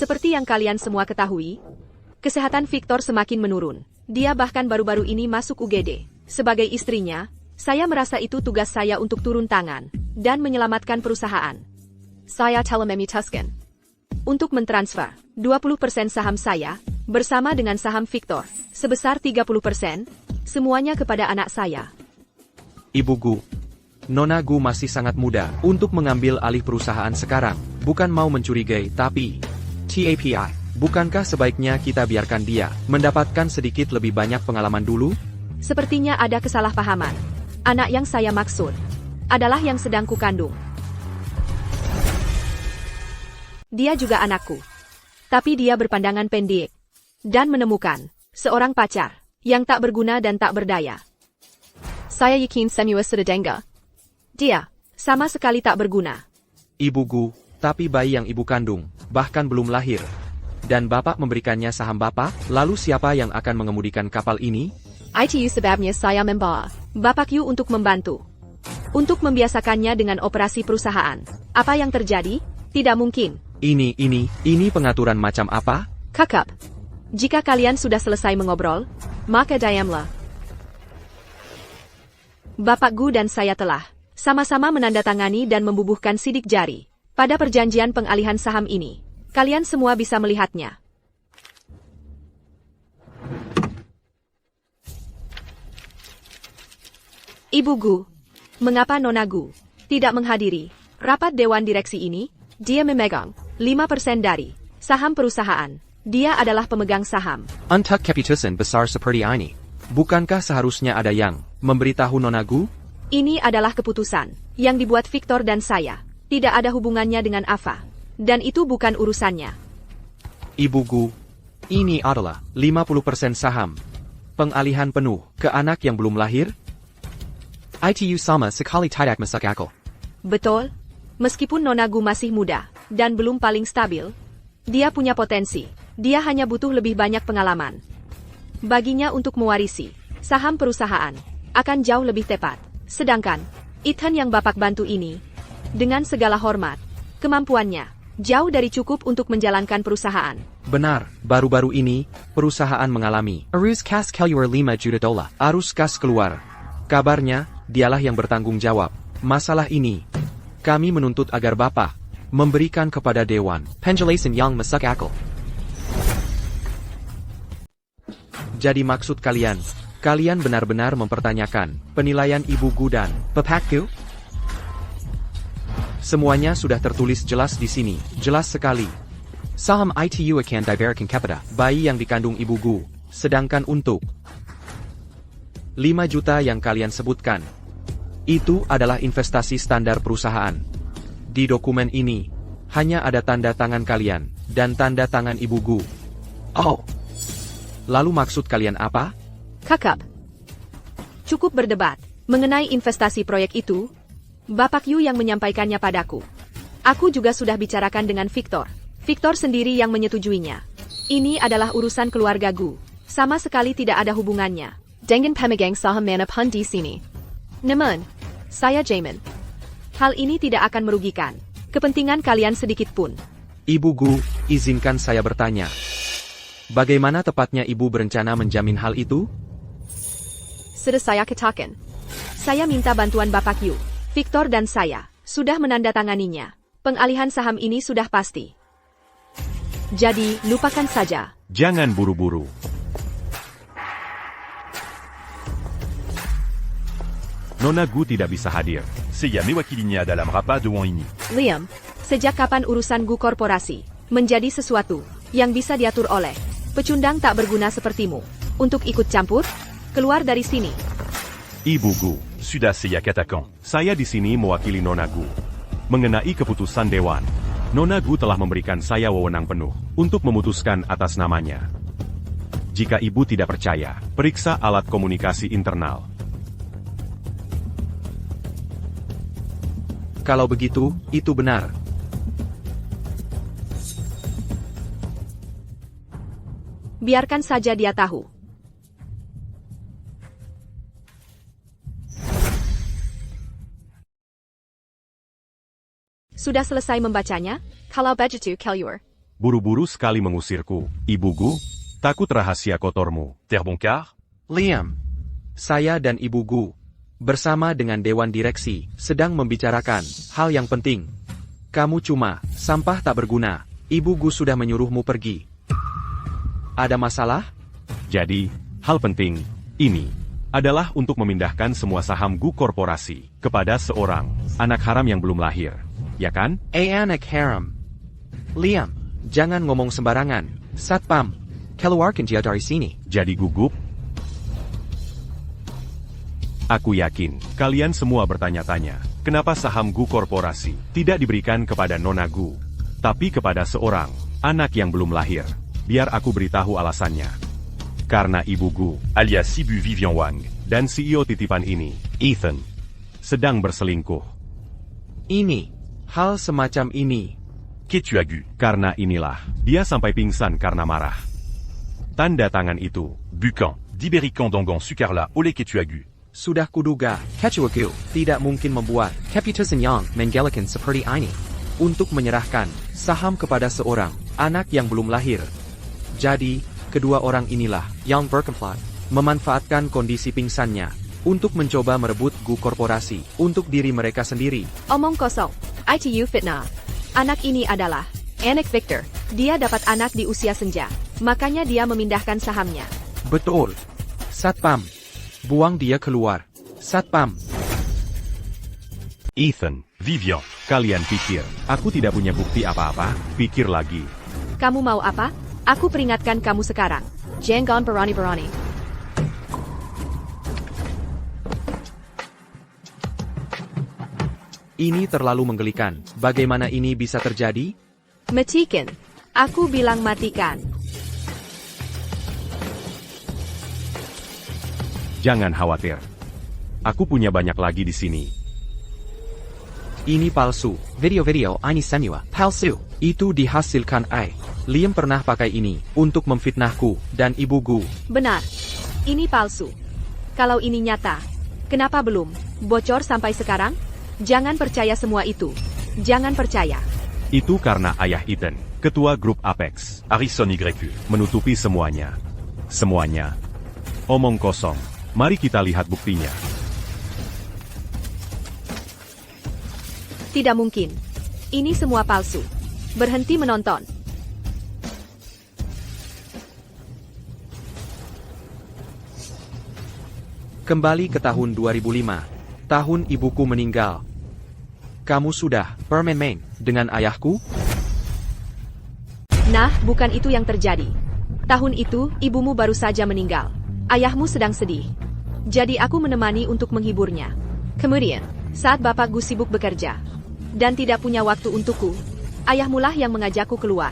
Seperti yang kalian semua ketahui, kesehatan Victor semakin menurun. Dia bahkan baru-baru ini masuk UGD. Sebagai istrinya, saya merasa itu tugas saya untuk turun tangan dan menyelamatkan perusahaan. Saya telah memutuskan untuk mentransfer 20% saham saya bersama dengan saham Victor sebesar 30%, semuanya kepada anak saya. Ibu Gu. Nona Gu masih sangat muda untuk mengambil alih perusahaan sekarang. Bukan mau mencurigai, tapi TAPI. Bukankah sebaiknya kita biarkan dia mendapatkan sedikit lebih banyak pengalaman dulu? Sepertinya ada kesalahpahaman. Anak yang saya maksud adalah yang sedang kukandung. Dia juga anakku. Tapi dia berpandangan pendek dan menemukan seorang pacar yang tak berguna dan tak berdaya. Saya yakin semua sudah dengar. Dia sama sekali tak berguna. Ibu Gu, tapi bayi yang ibu kandung bahkan belum lahir. Dan bapak memberikannya saham bapak, lalu siapa yang akan mengemudikan kapal ini? Itu sebabnya saya membawa Bapak Yu untuk membantu. Untuk membiasakannya dengan operasi perusahaan. Apa yang terjadi? Tidak mungkin. Ini pengaturan macam apa? Kakak, jika kalian sudah selesai mengobrol, maka diamlah. Bapak Gu dan saya telah sama-sama menandatangani dan membubuhkan sidik jari pada perjanjian pengalihan saham ini. Kalian semua bisa melihatnya. Ibu Gu, mengapa Nona Gu tidak menghadiri rapat dewan direksi ini? Dia memegang 5% dari saham perusahaan. Dia adalah pemegang saham. Untuk keputusan besar seperti ini, bukankah seharusnya ada yang memberitahu Nona Gu? Ini adalah keputusan yang dibuat Victor dan saya. Tidak ada hubungannya dengan Ava. Dan itu bukan urusannya. Ibu Gu, ini adalah 50% saham. Pengalihan penuh ke anak yang belum lahir? Itu sama sekali tidak masuk akal. Betul. Meskipun Nona Gu masih muda dan belum paling stabil, dia punya potensi. Dia hanya butuh lebih banyak pengalaman. Baginya untuk mewarisi saham perusahaan akan jauh lebih tepat. Sedangkan Ethan yang Bapak bantu ini, dengan segala hormat, Kemampuannya jauh dari cukup untuk menjalankan perusahaan. Benar, baru-baru ini, perusahaan mengalami arus kas keluar 5 juta dolar. Arus kas keluar. Kabarnya, dialah yang bertanggung jawab. Masalah ini, kami menuntut agar Bapak memberikan kepada Dewan penjelasan yang masuk akal. Jadi maksud kalian benar-benar mempertanyakan penilaian Ibu Gu dan Bapakku? Semuanya sudah tertulis jelas di sini, jelas sekali. Saham ITU akan diberikan kepada bayi yang dikandung Ibu Gu, sedangkan untuk 5 juta yang kalian sebutkan, itu adalah investasi standar perusahaan. Di dokumen ini, hanya ada tanda tangan kalian, dan tanda tangan Ibu Gu. Oh, lalu maksud kalian apa? Kakap. Cukup berdebat mengenai investasi proyek itu. Bapak Yu yang menyampaikannya padaku. Aku juga sudah bicarakan dengan Victor. Victor sendiri yang menyetujuinya. Ini adalah urusan keluarga Gu. Sama sekali tidak ada hubungannya dengan pemegang saham manapun di sini. Namun, saya Jamin. Hal ini tidak akan merugikan kepentingan kalian sedikit pun. Ibu Gu, izinkan saya bertanya. Bagaimana tepatnya Ibu berencana menjamin hal itu? Sudah saya katakan. Saya minta bantuan Bapak Yu. Victor dan saya sudah menandatanganinya. Pengalihan saham ini sudah pasti. Jadi, lupakan saja. Jangan buru-buru. Nona Gu tidak bisa hadir. Seiya mewakilinya dalam rapat de Wang ini. Liam, sejak kapan urusan Gu Korporasi menjadi sesuatu yang bisa diatur oleh pecundang tak berguna sepertimu untuk ikut campur? Keluar dari sini. Ibu Gu, Sudah saya katakan. saya di sini mewakili Nona Gu. Mengenai keputusan Dewan, Nona Gu telah memberikan saya wewenang penuh untuk memutuskan atas namanya. Jika Ibu tidak percaya, periksa alat komunikasi internal. Kalau begitu, itu benar. Biarkan saja dia tahu. Sudah selesai membacanya? Kalau begitu, keluar. Buru-buru sekali mengusirku, Ibu Gu. Takut rahasia kotormu. Terbongkar? Liam, saya dan Ibu Gu, bersama dengan Dewan Direksi, sedang membicarakan hal yang penting. Kamu cuma sampah tak berguna. Ibu Gu sudah menyuruhmu pergi. Ada masalah? Jadi, hal penting ini adalah untuk memindahkan semua saham Gu Korporasi kepada seorang anak haram yang belum lahir. Ya kan? Anak haram. Liam, jangan ngomong sembarangan. Satpam, keluarkan dia dari sini. Jadi gugup? Aku yakin, kalian semua bertanya-tanya, kenapa saham Gu Korporasi tidak diberikan kepada Nona Gu, tapi kepada seorang anak yang belum lahir. Biar aku beritahu alasannya. Karena Ibu Gu, alias Sibu Vivian Wang, dan CEO titipan ini, Ethan, sedang berselingkuh. Ini, hal semacam ini. Qu'es-tu as Gu? Karena inilah, dia sampai pingsan karena marah. Tanda tangan itu. Bukan, Diberikan Dongon Sukarla Oleh Qu'es-tu as Gu? Sudah kuduga, Kechuaku tidak mungkin membuat keputusan yang menggelakan seperti ini untuk menyerahkan saham kepada seorang anak yang belum lahir. Jadi, kedua orang inilah yang berkomplot, memanfaatkan kondisi pingsannya untuk mencoba merebut Gu Korporasi untuk diri mereka sendiri. Omong kosong. ITU fitnah. Anak ini adalah anak Victor. Dia dapat anak di usia senja. Makanya dia memindahkan sahamnya. Betul. Satpam, buang dia keluar. Satpam. Ethan, Vivian, kalian pikir, aku tidak punya bukti apa-apa? Pikir lagi. Kamu mau apa? Aku peringatkan kamu sekarang. Jangan berani-berani. Ini terlalu menggelikan. Bagaimana ini bisa terjadi? Matikan. Aku bilang matikan. Jangan khawatir. Aku punya banyak lagi di sini. Ini palsu. Video-video ini semua palsu. Itu dihasilkan Liam pernah pakai ini untuk memfitnahku dan Ibu Gu. Benar. Ini palsu. Kalau ini nyata, kenapa belum bocor sampai sekarang? Jangan percaya semua itu. Jangan percaya. Itu karena ayah Ethan, ketua grup Apex, Harrison YU. menutupi semuanya. Semuanya. Omong kosong. Mari kita lihat buktinya. Tidak mungkin. Ini semua palsu. Berhenti menonton. Kembali ke tahun 2005. Tahun ibuku meninggal. Kamu sudah bermain-main dengan ayahku? Nah, bukan itu yang terjadi. Tahun itu, ibumu baru saja meninggal. Ayahmu sedang sedih. Jadi aku menemani untuk menghiburnya. Kemudian, saat bapakku sibuk bekerja dan tidak punya waktu untukku, ayahmulah yang mengajakku keluar.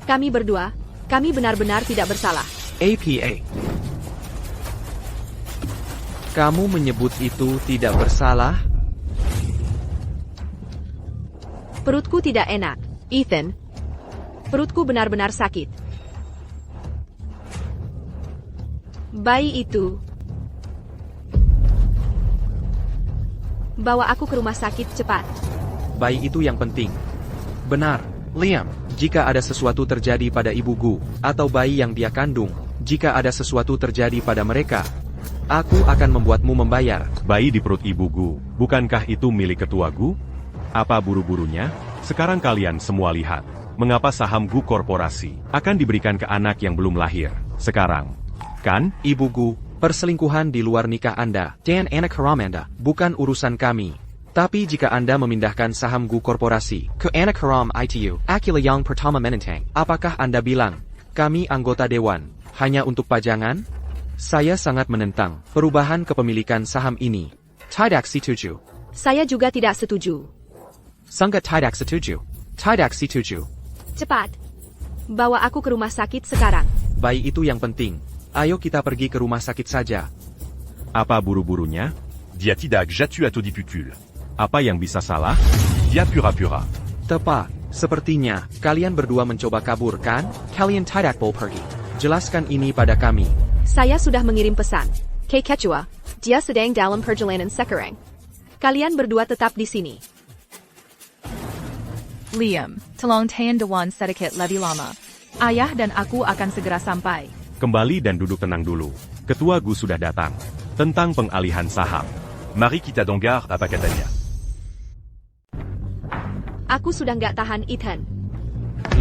Kami berdua, kami benar-benar tidak bersalah. APA. Kamu menyebut itu tidak bersalah? Perutku tidak enak, Ethan. Perutku benar-benar sakit. Bayi itu. Bawa aku ke rumah sakit cepat. Bayi itu yang penting. Benar, Liam. Jika ada sesuatu terjadi pada ibuku, atau bayi yang dia kandung, jika ada sesuatu terjadi pada mereka, aku akan membuatmu membayar. Bayi di perut ibu Gu, bukankah itu milik ketua Gu? Apa buru-burunya? Sekarang kalian semua lihat. Mengapa saham Gu Korporasi akan diberikan ke anak yang belum lahir? Sekarang. Kan? Ibuku, perselingkuhan di luar nikah Anda dan anak haram Anda bukan urusan kami. Tapi jika Anda memindahkan saham Gu Korporasi ke anak haram itu, Akila yang pertama menentang, apakah Anda bilang, kami anggota dewan, hanya untuk pajangan? Saya sangat menentang perubahan kepemilikan saham ini. Tidak setuju. Saya juga tidak setuju. Sangat tidak setuju. Tidak setuju. Cepat. Bawa aku ke rumah sakit sekarang. Bayi itu yang penting. Ayo kita pergi ke rumah sakit saja. Apa buru-burunya? Dia tidak jatu atau dipukul. Apa yang bisa salah? Dia pura-pura. Tepat. Sepertinya, kalian berdua mencoba kabur kan? Kalian tidak boleh pergi. Jelaskan ini pada kami. Saya sudah mengirim pesan. Kay Ketua, dia sedang dalam perjalanan sekarang. Kalian berdua tetap di sini. Liam, tolong tahan dewan sedikit lebih lama. Ayah dan aku akan segera sampai. Kembali dan duduk tenang dulu. Ketua Gu sudah datang. Tentang pengalihan saham. Mari kita donggar apa katanya. Aku sudah nggak tahan, Ethan.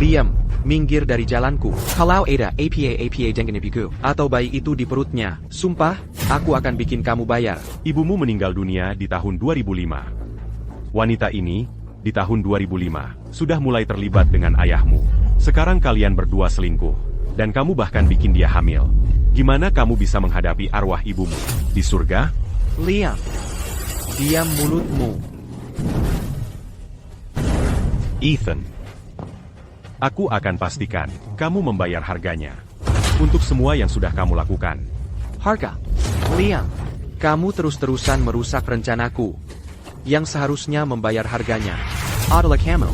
Liam, minggir dari jalanku. Kalau ada APA dengan ibuku, atau bayi itu di perutnya, sumpah, aku akan bikin kamu bayar. Ibumu meninggal dunia di tahun 2005. Wanita ini, di tahun 2005, sudah mulai terlibat dengan ayahmu. Sekarang kalian berdua selingkuh. Dan kamu bahkan bikin dia hamil. Gimana kamu bisa menghadapi arwah ibumu? Di surga? Liam, diam mulutmu. Ethan. Aku akan pastikan, kamu membayar harganya. Untuk semua yang sudah kamu lakukan. Harga. Liam, kamu terus-terusan merusak rencanaku. Yang seharusnya membayar harganya adalah kamu.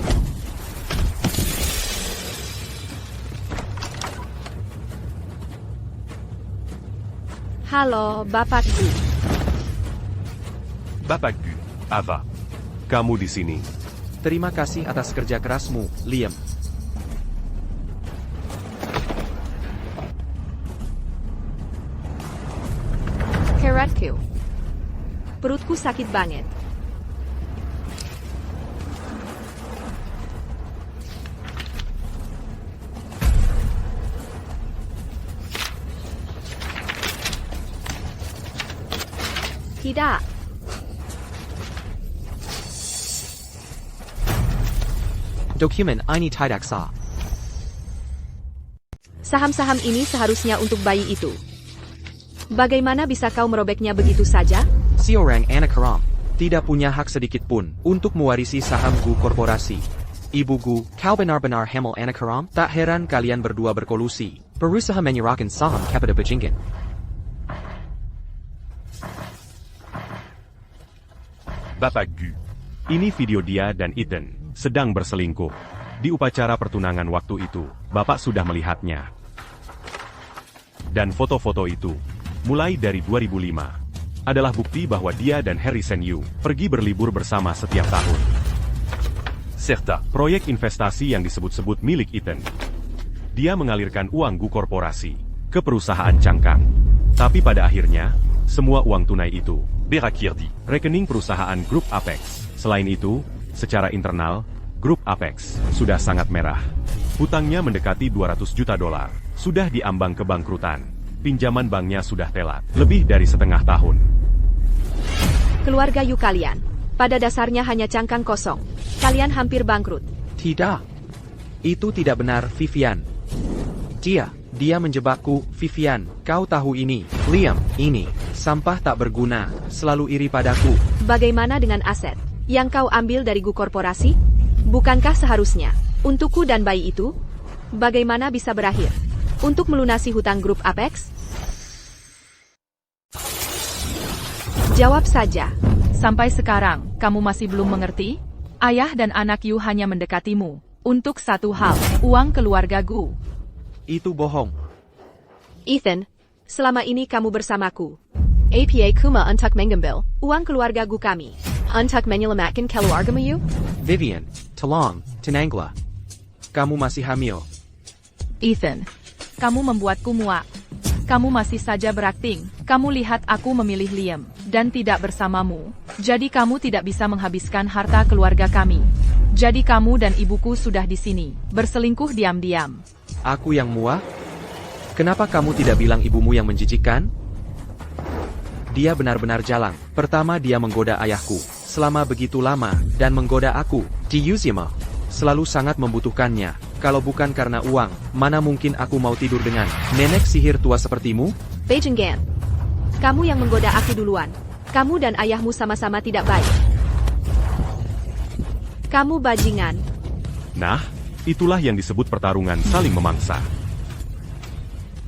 Halo, Bapakku. Bapak Gu, Ava. Kamu di sini. Terima kasih atas kerja kerasmu, Liam. Keratku. Perutku sakit banget. Tidak. Dokumen ini tidak sah. Saham-saham ini seharusnya untuk bayi itu. Bagaimana bisa kau merobeknya begitu saja? Si orang anak haram tidak punya hak sedikit pun untuk mewarisi saham Gu Korporasi. Ibu Gu, kau benar-benar hamil anak haram? Tak heran kalian berdua berkolusi, berusaha menyerahkan saham kepada bajingan. Bapak Gu. Ini video dia dan Ethan sedang berselingkuh. Di upacara pertunangan waktu itu, Bapak sudah melihatnya. Dan foto-foto itu, mulai dari 2005, adalah bukti bahwa dia dan Harrison Yu pergi berlibur bersama setiap tahun. Certa. Proyek investasi yang disebut-sebut milik Ethan. Dia mengalirkan uang Gu Korporasi ke perusahaan Cangkang. Tapi pada akhirnya, semua uang tunai itu Berakirdi. rekening perusahaan Grup Apex. Selain itu, secara internal, Grup Apex sudah sangat merah. Hutangnya mendekati 200 juta dolar. Sudah diambang kebangkrutan. Pinjaman banknya sudah telat. Lebih dari setengah tahun. Keluarga Yu kalian, pada dasarnya hanya cangkang kosong. Kalian hampir bangkrut. Tidak. Itu tidak benar, Vivian. Dia menjebakku, Vivian. Kau tahu ini. Liam, ini sampah tak berguna, selalu iri padaku. Bagaimana dengan aset yang kau ambil dari Gu Korporasi? Bukankah seharusnya untukku dan bayi itu? Bagaimana bisa berakhir? Untuk melunasi hutang grup Apex? Jawab saja. Sampai sekarang, kamu masih belum mengerti? Ayah dan anak Yu hanya mendekatimu. Untuk satu hal, uang keluarga Gu. Itu bohong. Ethan, selama ini kamu bersamaku. APA kuma untuk mengambil uang keluarga Gu kami. Untuk menyelamatkan keluarga Yu? Vivian, tolong, tenanglah. Kamu masih hamil. Ethan, kamu membuatku muak. Kamu masih saja berakting. Kamu lihat aku memilih Liam, dan tidak bersamamu. Jadi kamu tidak bisa menghabiskan harta keluarga kami. Jadi kamu dan ibuku sudah di sini, berselingkuh diam-diam. Aku yang muak? Kenapa kamu tidak bilang ibumu yang menjijikkan? Dia benar-benar jalang. Pertama dia menggoda ayahku selama begitu lama, dan menggoda aku di Uzima. Selalu sangat membutuhkannya. Kalau bukan karena uang, mana mungkin aku mau tidur dengan nenek sihir tua sepertimu? Beijinggan. Kamu yang menggoda aku duluan. Kamu dan ayahmu sama-sama tidak baik. Kamu bajingan. Nah, itulah yang disebut pertarungan saling memangsa.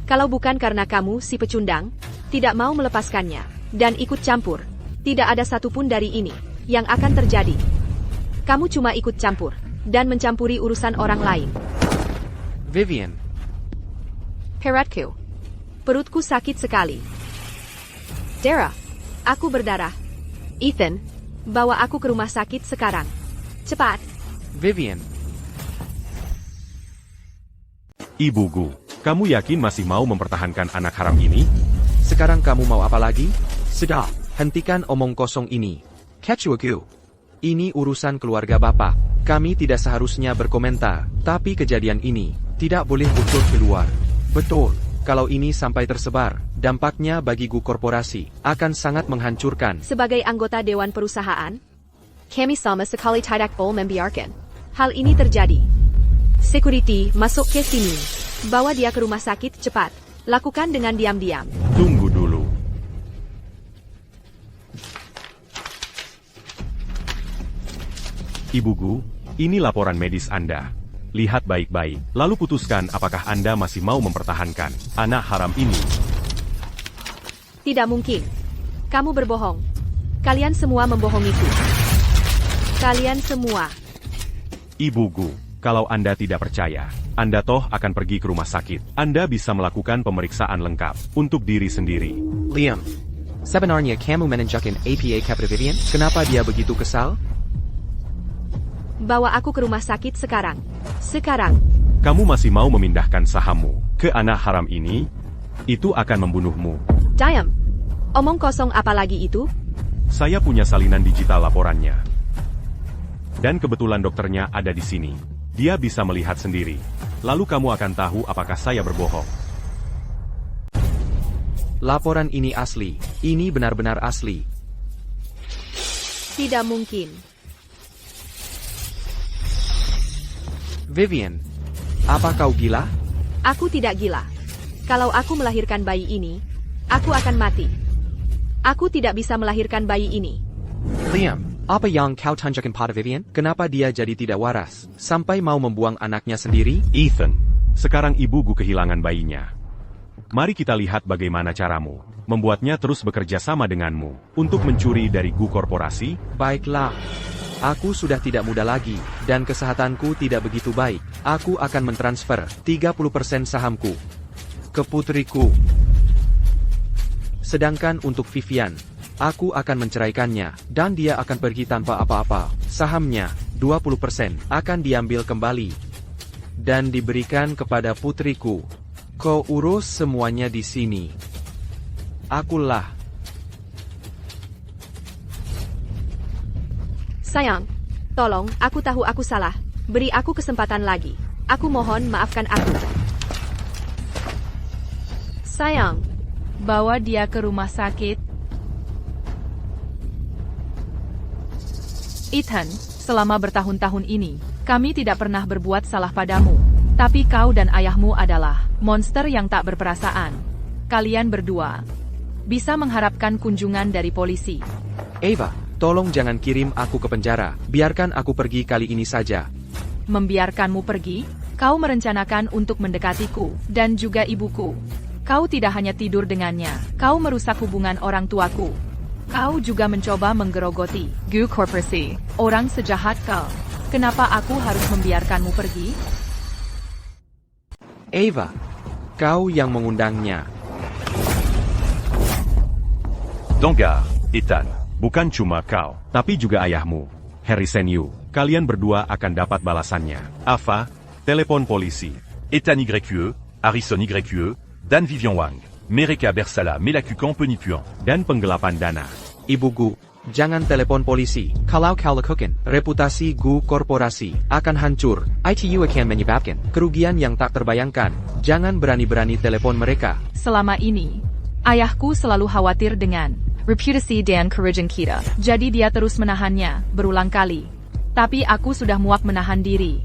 Kalau bukan karena kamu, si pecundang, tidak mau melepaskannya, dan ikut campur, tidak ada satupun dari ini yang akan terjadi. Kamu cuma ikut campur, dan mencampuri urusan orang lain. Vivian. Peratku. Perutku sakit sekali. Dara. Aku berdarah. Ethan, bawa aku ke rumah sakit sekarang. Cepat. Vivian. Ibu Gu, kamu yakin masih mau mempertahankan anak haram ini? Sekarang kamu mau apa lagi? Sudah, hentikan omong kosong ini. Kecuaku. Ini urusan keluarga Bapak. Kami tidak seharusnya berkomentar, tapi kejadian ini tidak boleh bocor keluar. Betul, kalau ini sampai tersebar, dampaknya bagi Gu Korporasi akan sangat menghancurkan. Sebagai anggota Dewan Perusahaan, kami sama sekali tidak boleh membiarkan hal ini terjadi. Security, masuk ke sini. Bawa dia ke rumah sakit cepat. Lakukan dengan diam-diam. Tunggu dulu. Ibu Gu, ini laporan medis Anda. Lihat baik-baik, lalu putuskan apakah Anda masih mau mempertahankan anak haram ini. Tidak mungkin. Kamu berbohong. Kalian semua membohongiku. Kalian semua. Ibu Gu, kalau Anda tidak percaya, Anda toh akan pergi ke rumah sakit. Anda bisa melakukan pemeriksaan lengkap untuk diri sendiri. Liam, sebenarnya kamu menunjukkan APA kepada Vivian? Kenapa dia begitu kesal? Bawa aku ke rumah sakit sekarang. Sekarang. Kamu masih mau memindahkan sahammu ke anak haram ini? Itu akan membunuhmu. Diam. Omong kosong apa lagi itu? Saya punya salinan digital laporannya. Dan kebetulan dokternya ada di sini. Dia bisa melihat sendiri. Lalu kamu akan tahu apakah saya berbohong. Laporan ini asli. Ini benar-benar asli. Tidak mungkin. Vivian, apa kau gila? Aku tidak gila. Kalau aku melahirkan bayi ini, aku akan mati. Aku tidak bisa melahirkan bayi ini. Liam, apa yang kau tunjukkan pada Vivian? Kenapa dia jadi tidak waras, sampai mau membuang anaknya sendiri? Ethan, sekarang ibu Gu kehilangan bayinya. Mari kita lihat bagaimana caramu membuatnya terus bekerja sama denganmu untuk mencuri dari Gu Korporasi. Baiklah. Aku sudah tidak muda lagi, dan kesehatanku tidak begitu baik. Aku akan mentransfer 30% sahamku ke putriku. Sedangkan untuk Vivian, aku akan menceraikannya, dan dia akan pergi tanpa apa-apa, sahamnya, 20% akan diambil kembali dan diberikan kepada putriku. Kau urus semuanya di sini. Akulah. Sayang, tolong, aku tahu aku salah. Beri aku kesempatan lagi. Aku mohon maafkan aku. Sayang, Bawa dia ke rumah sakit. Ethan, selama bertahun-tahun ini, kami tidak pernah berbuat salah padamu. Tapi kau dan ayahmu adalah monster yang tak berperasaan. Kalian berdua bisa mengharapkan kunjungan dari polisi. Ava, tolong jangan kirim aku ke penjara. Biarkan aku pergi kali ini saja. Membiarkanmu pergi? Kau merencanakan untuk mendekatiku dan juga ibuku. Kau tidak hanya tidur dengannya, kau merusak hubungan orang tuaku. Kau juga mencoba menggerogoti Gu Corporation, orang sejahat kau. Kenapa aku harus membiarkanmu pergi? Ava, kau yang mengundangnya. Donggar, Ethan, bukan cuma kau, tapi juga ayahmu, Harry Senyu. Kalian berdua akan dapat balasannya. Ava, telepon polisi. Ethan YQE, Harrison YQE, Dan Vivian Wang, Mereka Bersala Melakukan Penipuan. Dan penggelapan dana. Ibu Gu, jangan telepon polisi. Kalau kau lakukan, reputasi Gu Korporasi akan hancur. ITU akan menyebabkan kerugian yang tak terbayangkan. Jangan berani-berani telepon mereka. Selama ini, ayahku selalu khawatir dengan reputasi dan kerugian kita. Jadi dia terus menahannya, berulang kali. Tapi aku sudah muak menahan diri.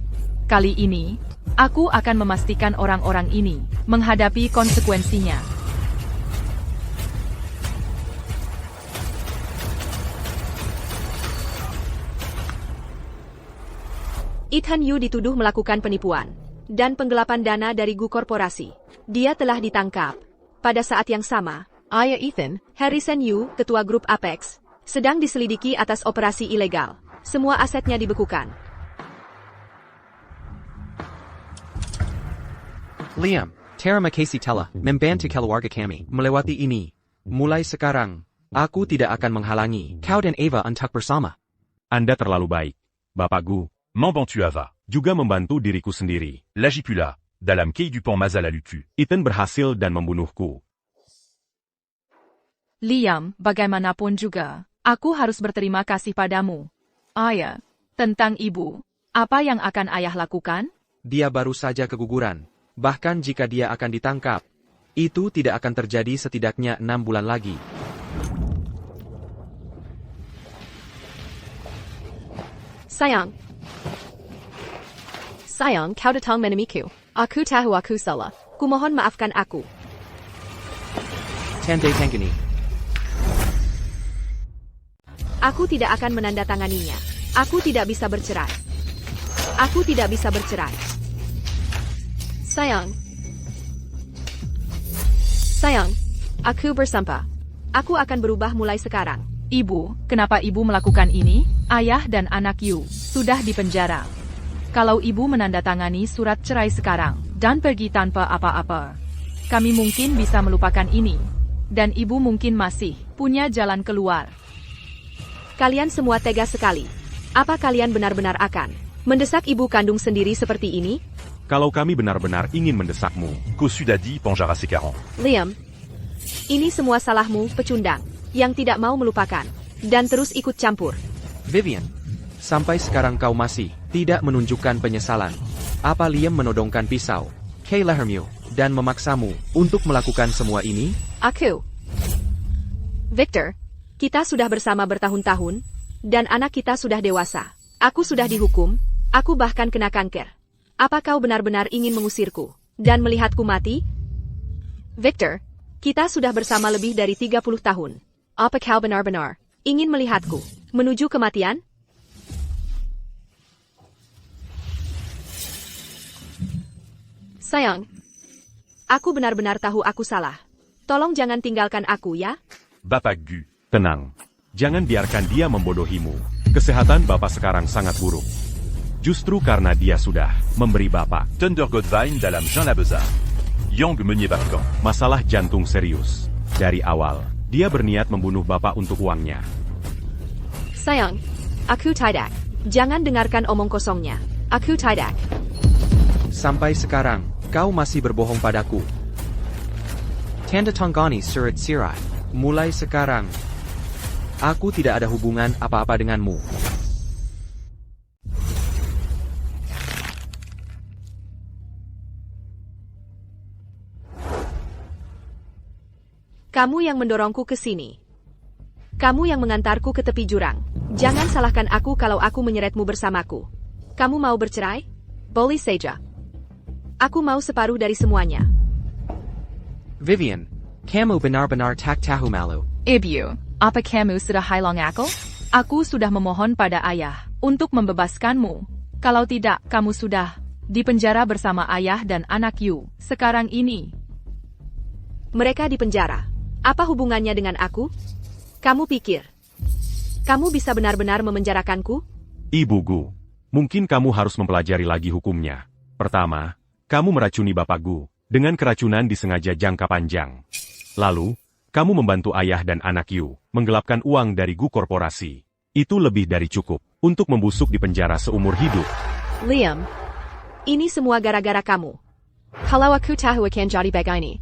Kali ini, aku akan memastikan orang-orang ini menghadapi konsekuensinya. Ethan Yu dituduh melakukan penipuan dan penggelapan dana dari Gu Korporasi. Dia telah ditangkap. Pada saat yang sama, ayah Ethan, Harrison Yu, ketua grup Apex, sedang diselidiki atas operasi ilegal. Semua asetnya dibekukan. Liam, terima kasih telah membantu keluarga kami melewati ini. Mulai sekarang, aku tidak akan menghalangi kau dan Ava untuk bersama. Anda terlalu baik, Bapak Gu. Membantu Ava. Juga membantu diriku sendiri. L'agipula. Dalam Kei Dupont Mazal Lucu. Ethan berhasil dan membunuhku. Liam, bagaimanapun juga, aku harus berterima kasih padamu. Ayah, tentang ibu, apa yang akan ayah lakukan? Dia baru saja keguguran. Bahkan jika dia akan ditangkap, itu tidak akan terjadi setidaknya 6 bulan lagi. Sayang, kau datang menemuiku. Aku tahu aku salah. Kumohon maafkan aku. Tandai Tangani. Aku tidak akan menandatanganinya. Aku tidak bisa bercerai. Aku tidak bisa bercerai. Sayang, aku bersumpah. Aku akan berubah mulai sekarang. Ibu, kenapa ibu melakukan ini? Ayah dan anak Yu sudah dipenjara. Kalau ibu menandatangani surat cerai sekarang dan pergi tanpa apa-apa, kami mungkin bisa melupakan ini. Dan ibu mungkin masih punya jalan keluar. Kalian semua tega sekali. Apa kalian benar-benar akan mendesak ibu kandung sendiri seperti ini? Kalau kami benar-benar ingin mendesakmu, Qu'au Sudadi Panjara Sekaran. Liam, ini semua salahmu, pecundang, yang tidak mau melupakan, dan terus ikut campur. Vivian, sampai sekarang kau masih tidak menunjukkan penyesalan. Apa Liam menodongkan pisau ke lehermu dan memaksamu untuk melakukan semua ini? Aku. Victor, kita sudah bersama bertahun-tahun, dan anak kita sudah dewasa. Aku sudah dihukum, aku bahkan kena kanker. Apa kau benar-benar ingin mengusirku dan melihatku mati? Victor, kita sudah bersama lebih dari 30 tahun. Apa kau benar-benar ingin melihatku menuju kematian? Sayang, aku benar-benar tahu aku salah. Tolong jangan tinggalkan aku ya. Bapak Gu. tenang. Jangan biarkan dia membodohimu. Kesehatan Bapak sekarang sangat buruk. Justru karena dia sudah memberi Bapak Thunder Godvine dalam Jean Labezard. Yang Meunier Barcan. masalah jantung serius. Dari awal, dia berniat membunuh Bapak untuk uangnya. Sayang, aku tidak Jangan dengarkan omong kosongnya. Aku tidak. Sampai sekarang, kau masih berbohong padaku. Tanda Tonggani Surat Sirai. Mulai sekarang, aku tidak ada hubungan apa-apa denganmu. Kamu yang mendorongku ke sini. Kamu yang mengantarku ke tepi jurang. Jangan salahkan aku kalau aku menyeretmu bersamaku. Kamu mau bercerai? Boleh saja. Aku mau separuh dari semuanya. Vivian, kamu benar-benar tak tahu malu. Ibu, apa kamu sudah hilang akal? Aku sudah memohon pada ayah untuk membebaskanmu. Kalau tidak, kamu sudah dipenjara bersama ayah dan anak Yu. Sekarang ini. Mereka di penjara. Apa hubungannya dengan aku? Kamu pikir kamu bisa benar-benar memenjarakanku? Ibu Gu, mungkin kamu harus mempelajari lagi hukumnya. Pertama, kamu meracuni Bapak Gu dengan keracunan disengaja jangka panjang. Lalu, kamu membantu ayah dan anak Yu menggelapkan uang dari Gu Korporasi. Itu lebih dari cukup untuk membusuk di penjara seumur hidup. Liam, ini semua gara-gara kamu. Kalau aku tahu akan jadi begini,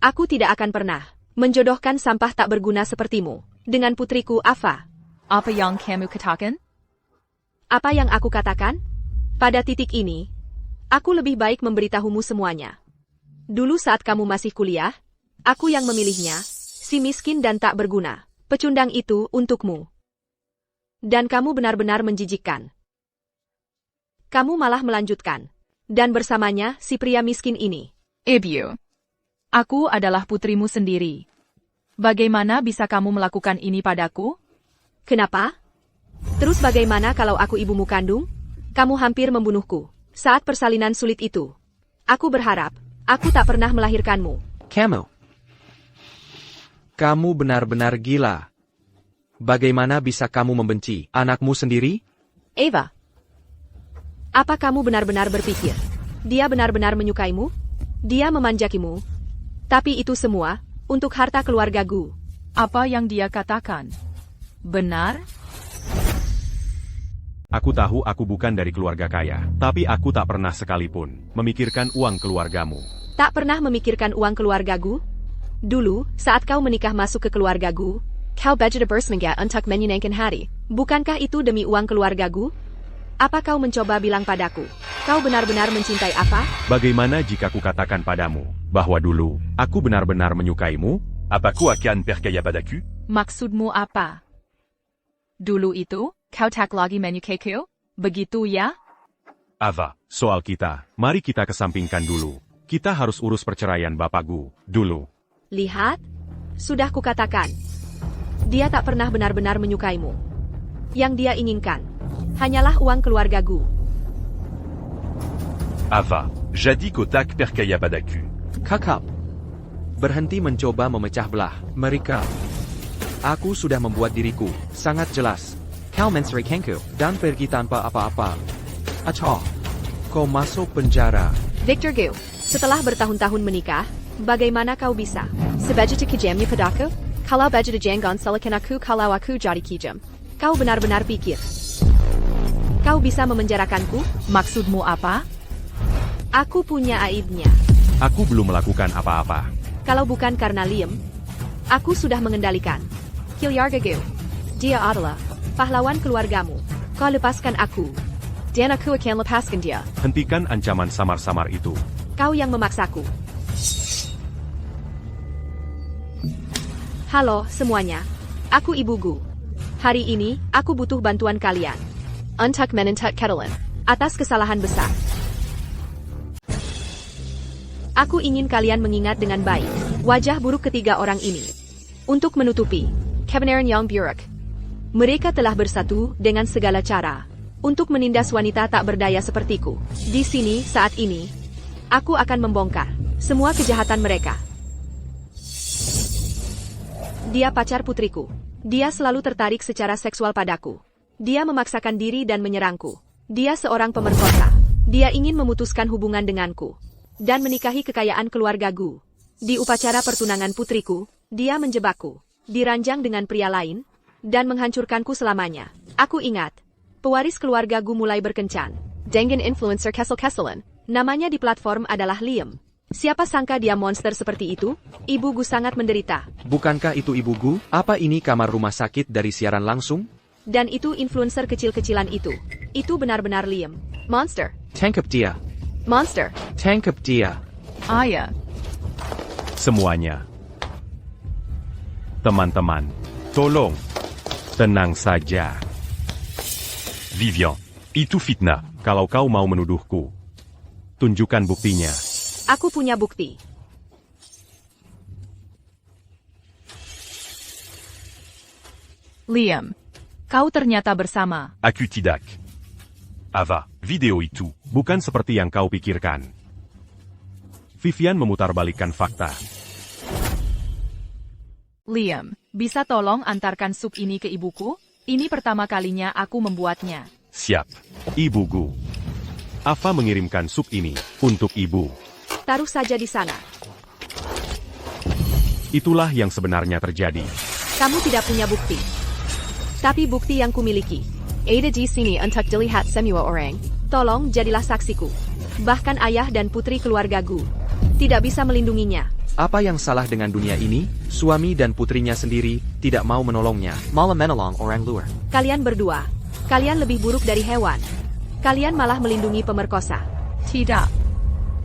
aku tidak akan pernah menjodohkan sampah tak berguna sepertimu dengan putriku Ava. Apa yang kamu katakan? Apa yang aku katakan? Pada titik ini, aku lebih baik memberitahumu semuanya. Dulu saat kamu masih kuliah, aku yang memilihnya, si miskin dan tak berguna, pecundang itu untukmu. Dan kamu benar-benar menjijikkan. Kamu malah melanjutkan. Dan bersamanya si pria miskin ini. Ibu, aku adalah putrimu sendiri. Bagaimana bisa kamu melakukan ini padaku? Kenapa? Terus bagaimana kalau aku ibumu kandung? Kamu hampir membunuhku saat persalinan sulit itu. Aku berharap aku tak pernah melahirkanmu. Kamu benar-benar gila. Bagaimana bisa kamu membenci anakmu sendiri? Eva, apa kamu benar-benar berpikir dia benar-benar menyukaimu? Dia memanjakimu. Tapi itu semua untuk harta keluarga Gu. Apa yang dia katakan? Benar? Aku tahu aku bukan dari keluarga kaya, tapi aku tak pernah sekalipun memikirkan uang keluargamu. Tak pernah memikirkan uang keluarga Gu? Dulu, saat kau menikah masuk ke keluarga Gu, kau budget bersmengga untuk menyenangkan hari. Bukankah itu demi uang keluarga Gu? Apa kau mencoba bilang padaku? Kau benar-benar mencintai apa? Bagaimana jika ku katakan padamu bahwa dulu aku benar-benar menyukaimu? Apaku akan percaya padaku? Maksudmu apa? Dulu itu, kau tak lagi menyukaiku? Begitu ya? Ava, soal kita, mari kita kesampingkan dulu. Kita harus urus perceraian Bapak Gu dulu. Lihat, sudah kukatakan. Dia tak pernah benar-benar menyukaimu. Yang dia inginkan hanyalah uang keluarga Gu. Ava, jadi kau tak percaya padaku. Kakak, berhenti mencoba memecah belah mereka. Aku sudah membuat diriku sangat jelas. Kau menceraikanku dan pergi tanpa apa-apa. Atau, kau masuk penjara. Victor Gu, setelah bertahun-tahun menikah, bagaimana kau bisa sebaja kejamnya padaku? Kalau baja jangan salahkan aku kalau aku jadi kejam. Kau benar-benar pikir kau bisa memenjarakanku? Maksudmu apa? Aku punya aibnya. Aku belum melakukan apa-apa. Kalau bukan karena Liam, aku sudah mengendalikan keluarga Gu. Dia adalah pahlawan keluargamu. Kau lepaskan aku, dan aku akan lepaskan dia. Hentikan ancaman samar-samar itu. Kau yang memaksaku. Halo semuanya, aku Ibu Gu. Hari ini, aku butuh bantuan kalian. Untuk menentuk Ketelan atas kesalahan besar. Aku ingin kalian mengingat dengan baik wajah buruk ketiga orang ini. Untuk menutupi kebenaran yang buruk, mereka telah bersatu dengan segala cara untuk menindas wanita tak berdaya sepertiku. Di sini, saat ini, aku akan membongkar semua kejahatan mereka. Dia pacar putriku. Dia selalu tertarik secara seksual padaku. Dia memaksakan diri dan menyerangku. Dia seorang pemerkosa. Dia ingin memutuskan hubungan denganku dan menikahi kekayaan keluarga Gu. Di upacara pertunangan putriku, dia menjebakku, diranjang dengan pria lain, dan menghancurkanku selamanya. Aku ingat Pewaris keluarga Gu mulai berkencan. Dengan influencer Kessel-Kesselan, namanya di platform adalah Liam. Siapa sangka dia monster seperti itu? Ibu Gu sangat menderita. Bukankah itu Ibu Gu? Apa ini kamar rumah sakit dari siaran langsung? Dan itu influencer kecil-kecilan itu. Itu benar-benar Liam. Monster. Tangkap dia. Monster. Tangkap dia. Ayah. Semuanya. Teman-teman, tolong. Tenang saja. Vivian, itu fitnah. Kalau kau mau menuduhku, tunjukkan buktinya. Aku punya bukti. Liam. Kau ternyata bersama. Aku tidak. Ava, video itu. Bukan seperti yang kau pikirkan. Vivian memutarbalikkan fakta. Liam, bisa tolong antarkan sup ini ke ibuku? Ini pertama kalinya aku membuatnya. Siap. Ibu Gu. Ava mengirimkan sup ini untuk ibu. Taruh saja di sana. Itulah yang sebenarnya terjadi. Kamu tidak punya bukti. Tapi bukti yang kumiliki. Ada di sini untuk dilihat semua orang. Tolong jadilah saksiku. Bahkan ayah dan putri keluarga Gu tidak bisa melindunginya. Apa yang salah dengan dunia ini? Suami dan putrinya sendiri tidak mau menolongnya. Malah menolong orang luar. Kalian berdua. Kalian lebih buruk dari hewan. Kalian malah melindungi pemerkosa. Tidak.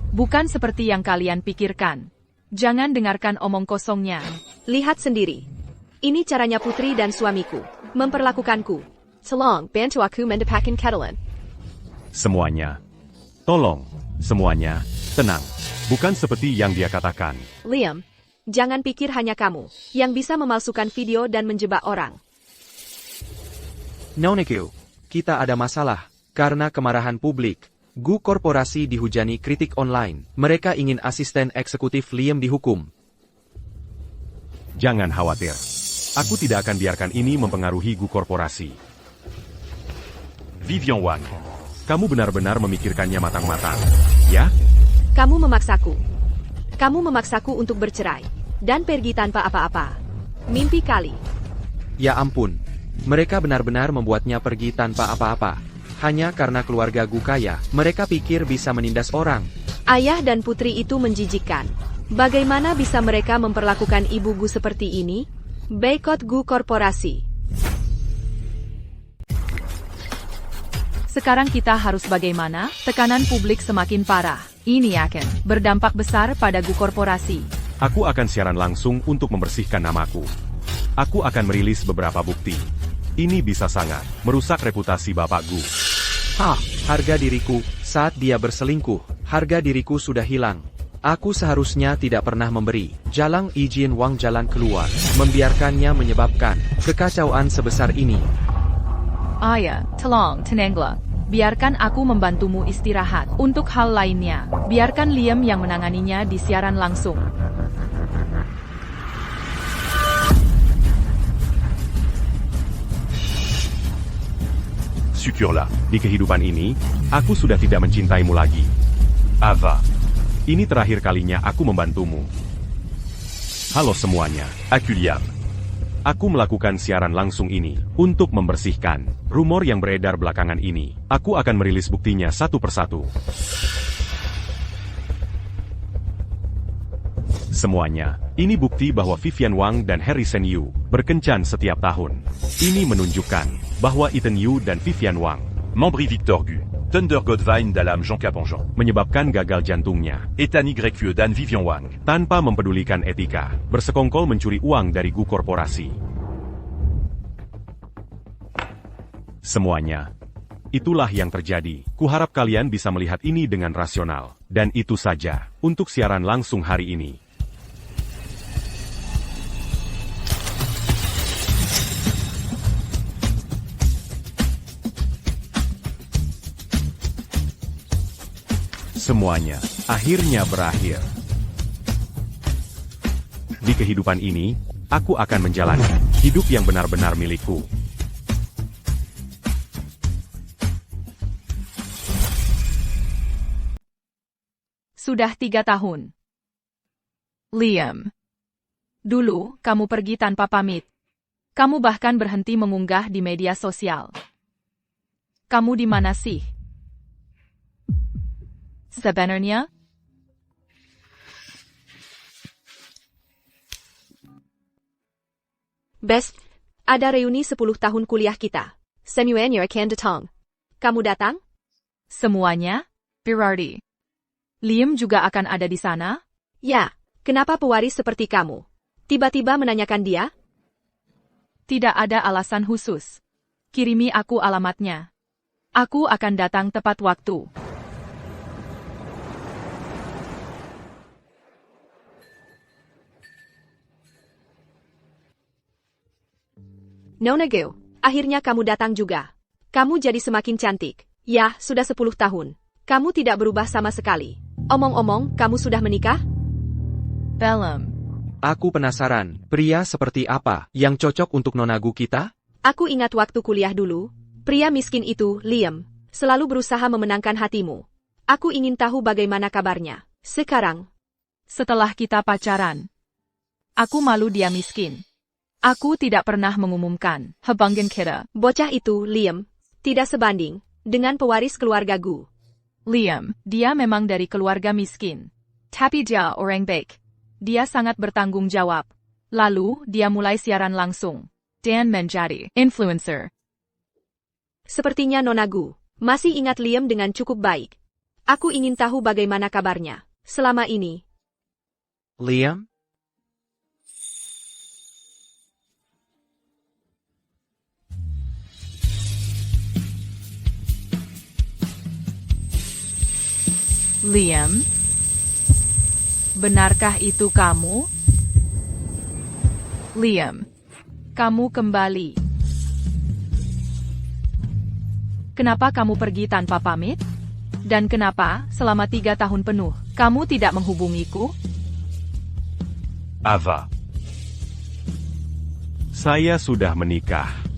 Bukan seperti yang kalian pikirkan. Jangan dengarkan omong kosongnya. Lihat sendiri. Ini caranya putri dan suamiku memperlakukanku. Tolong bantu aku mendapatkan ketelan. Semuanya. Tolong. Semuanya. Tenang. Bukan seperti yang dia katakan. Liam, jangan pikir hanya kamu yang bisa memalsukan video dan menjebak orang. Noneku, kita ada masalah. Karena kemarahan publik, Gu Korporasi dihujani kritik online. Mereka ingin asisten eksekutif Liam dihukum. Jangan khawatir. Aku tidak akan biarkan ini mempengaruhi Gu Korporasi. Vivian Wang. Kamu benar-benar memikirkannya matang-matang, ya? Kamu memaksaku. Kamu memaksaku untuk bercerai dan pergi tanpa apa-apa. Mimpi kali. Ya ampun. Mereka benar-benar membuatnya pergi tanpa apa-apa. Hanya karena keluarga Gu kaya, mereka pikir bisa menindas orang. Ayah dan putri itu menjijikkan. Bagaimana bisa mereka memperlakukan ibu Gu seperti ini? Boikot Gu Korporasi. Sekarang kita harus bagaimana? Tekanan publik semakin parah. Ini akan berdampak besar pada Gu Korporasi. Aku akan siaran langsung untuk membersihkan namaku. Aku akan merilis beberapa bukti. Ini bisa sangat merusak reputasi Bapak Gu. Harga diriku, saat dia berselingkuh, harga diriku sudah hilang. Aku seharusnya tidak pernah memberi Jalang izin Wang jalan keluar, membiarkannya menyebabkan kekacauan sebesar ini. Ayah, tolong, tenanglah. Biarkan aku membantumu istirahat. Untuk hal lainnya, biarkan Liam yang menanganinya di siaran langsung. Syukurlah. Di kehidupan ini, aku sudah tidak mencintaimu lagi. Ava. Ini terakhir kalinya aku membantumu. Halo semuanya. Aku Liam. Aku melakukan siaran langsung ini untuk membersihkan rumor yang beredar belakangan ini. Aku akan merilis buktinya satu persatu. Semuanya, ini bukti bahwa Vivian Wang dan Harrison Yu berkencan setiap tahun. Ini menunjukkan bahwa Ethan Yu dan Vivian Wang, Membri Victor Gu. Thunder Godvine dalam Jean Caponjean. menyebabkan gagal jantungnya. Ethan YE dan Vivian Wang. Tanpa mempedulikan etika, bersekongkol mencuri uang dari Gu Korporasi. Semuanya. Itulah yang terjadi. Kuharap kalian bisa melihat ini dengan rasional. Dan itu saja untuk siaran langsung hari ini. Semuanya akhirnya berakhir. Di kehidupan ini, aku akan menjalani hidup yang benar-benar milikku. Sudah 3 tahun. Liam. Dulu, kamu pergi tanpa pamit. Kamu bahkan berhenti mengunggah di media sosial. Kamu di mana sih? Sebenarnya? Best, ada reuni 10 tahun kuliah kita. Semuen akan datang. Kamu datang? Semuanya? Berarti. Liam juga akan ada di sana? Ya, kenapa pewaris seperti kamu? Tiba-tiba menanyakan dia? Tidak ada alasan khusus. Kirimi aku alamatnya. Aku akan datang tepat waktu. Nona Geo, akhirnya kamu datang juga. Kamu jadi semakin cantik. Ya, sudah 10 tahun. Kamu tidak berubah sama sekali. Omong-omong, kamu sudah menikah? Belum. Aku penasaran, pria seperti apa yang cocok untuk nonagu kita? Aku ingat waktu kuliah dulu. Pria miskin itu, Liam, selalu berusaha memenangkan hatimu. Aku ingin tahu bagaimana kabarnya. Sekarang, Setelah kita pacaran. Aku malu dia miskin. Aku tidak pernah mengumumkan hubungan kita. bocah itu, Liam, tidak sebanding dengan pewaris keluargaku. Liam, dia memang dari keluarga miskin. Tapi dia orang baik. Dia sangat bertanggung jawab. Lalu, dia mulai siaran langsung. Dan menjadi influencer. Sepertinya nonagu masih ingat Liam dengan cukup baik. Aku ingin tahu bagaimana kabarnya selama ini. Liam? Liam? Benarkah itu kamu? Liam, kamu kembali. Kenapa kamu pergi tanpa pamit? Dan kenapa, selama 3 tahun penuh, kamu tidak menghubungiku? Ava. Saya sudah menikah.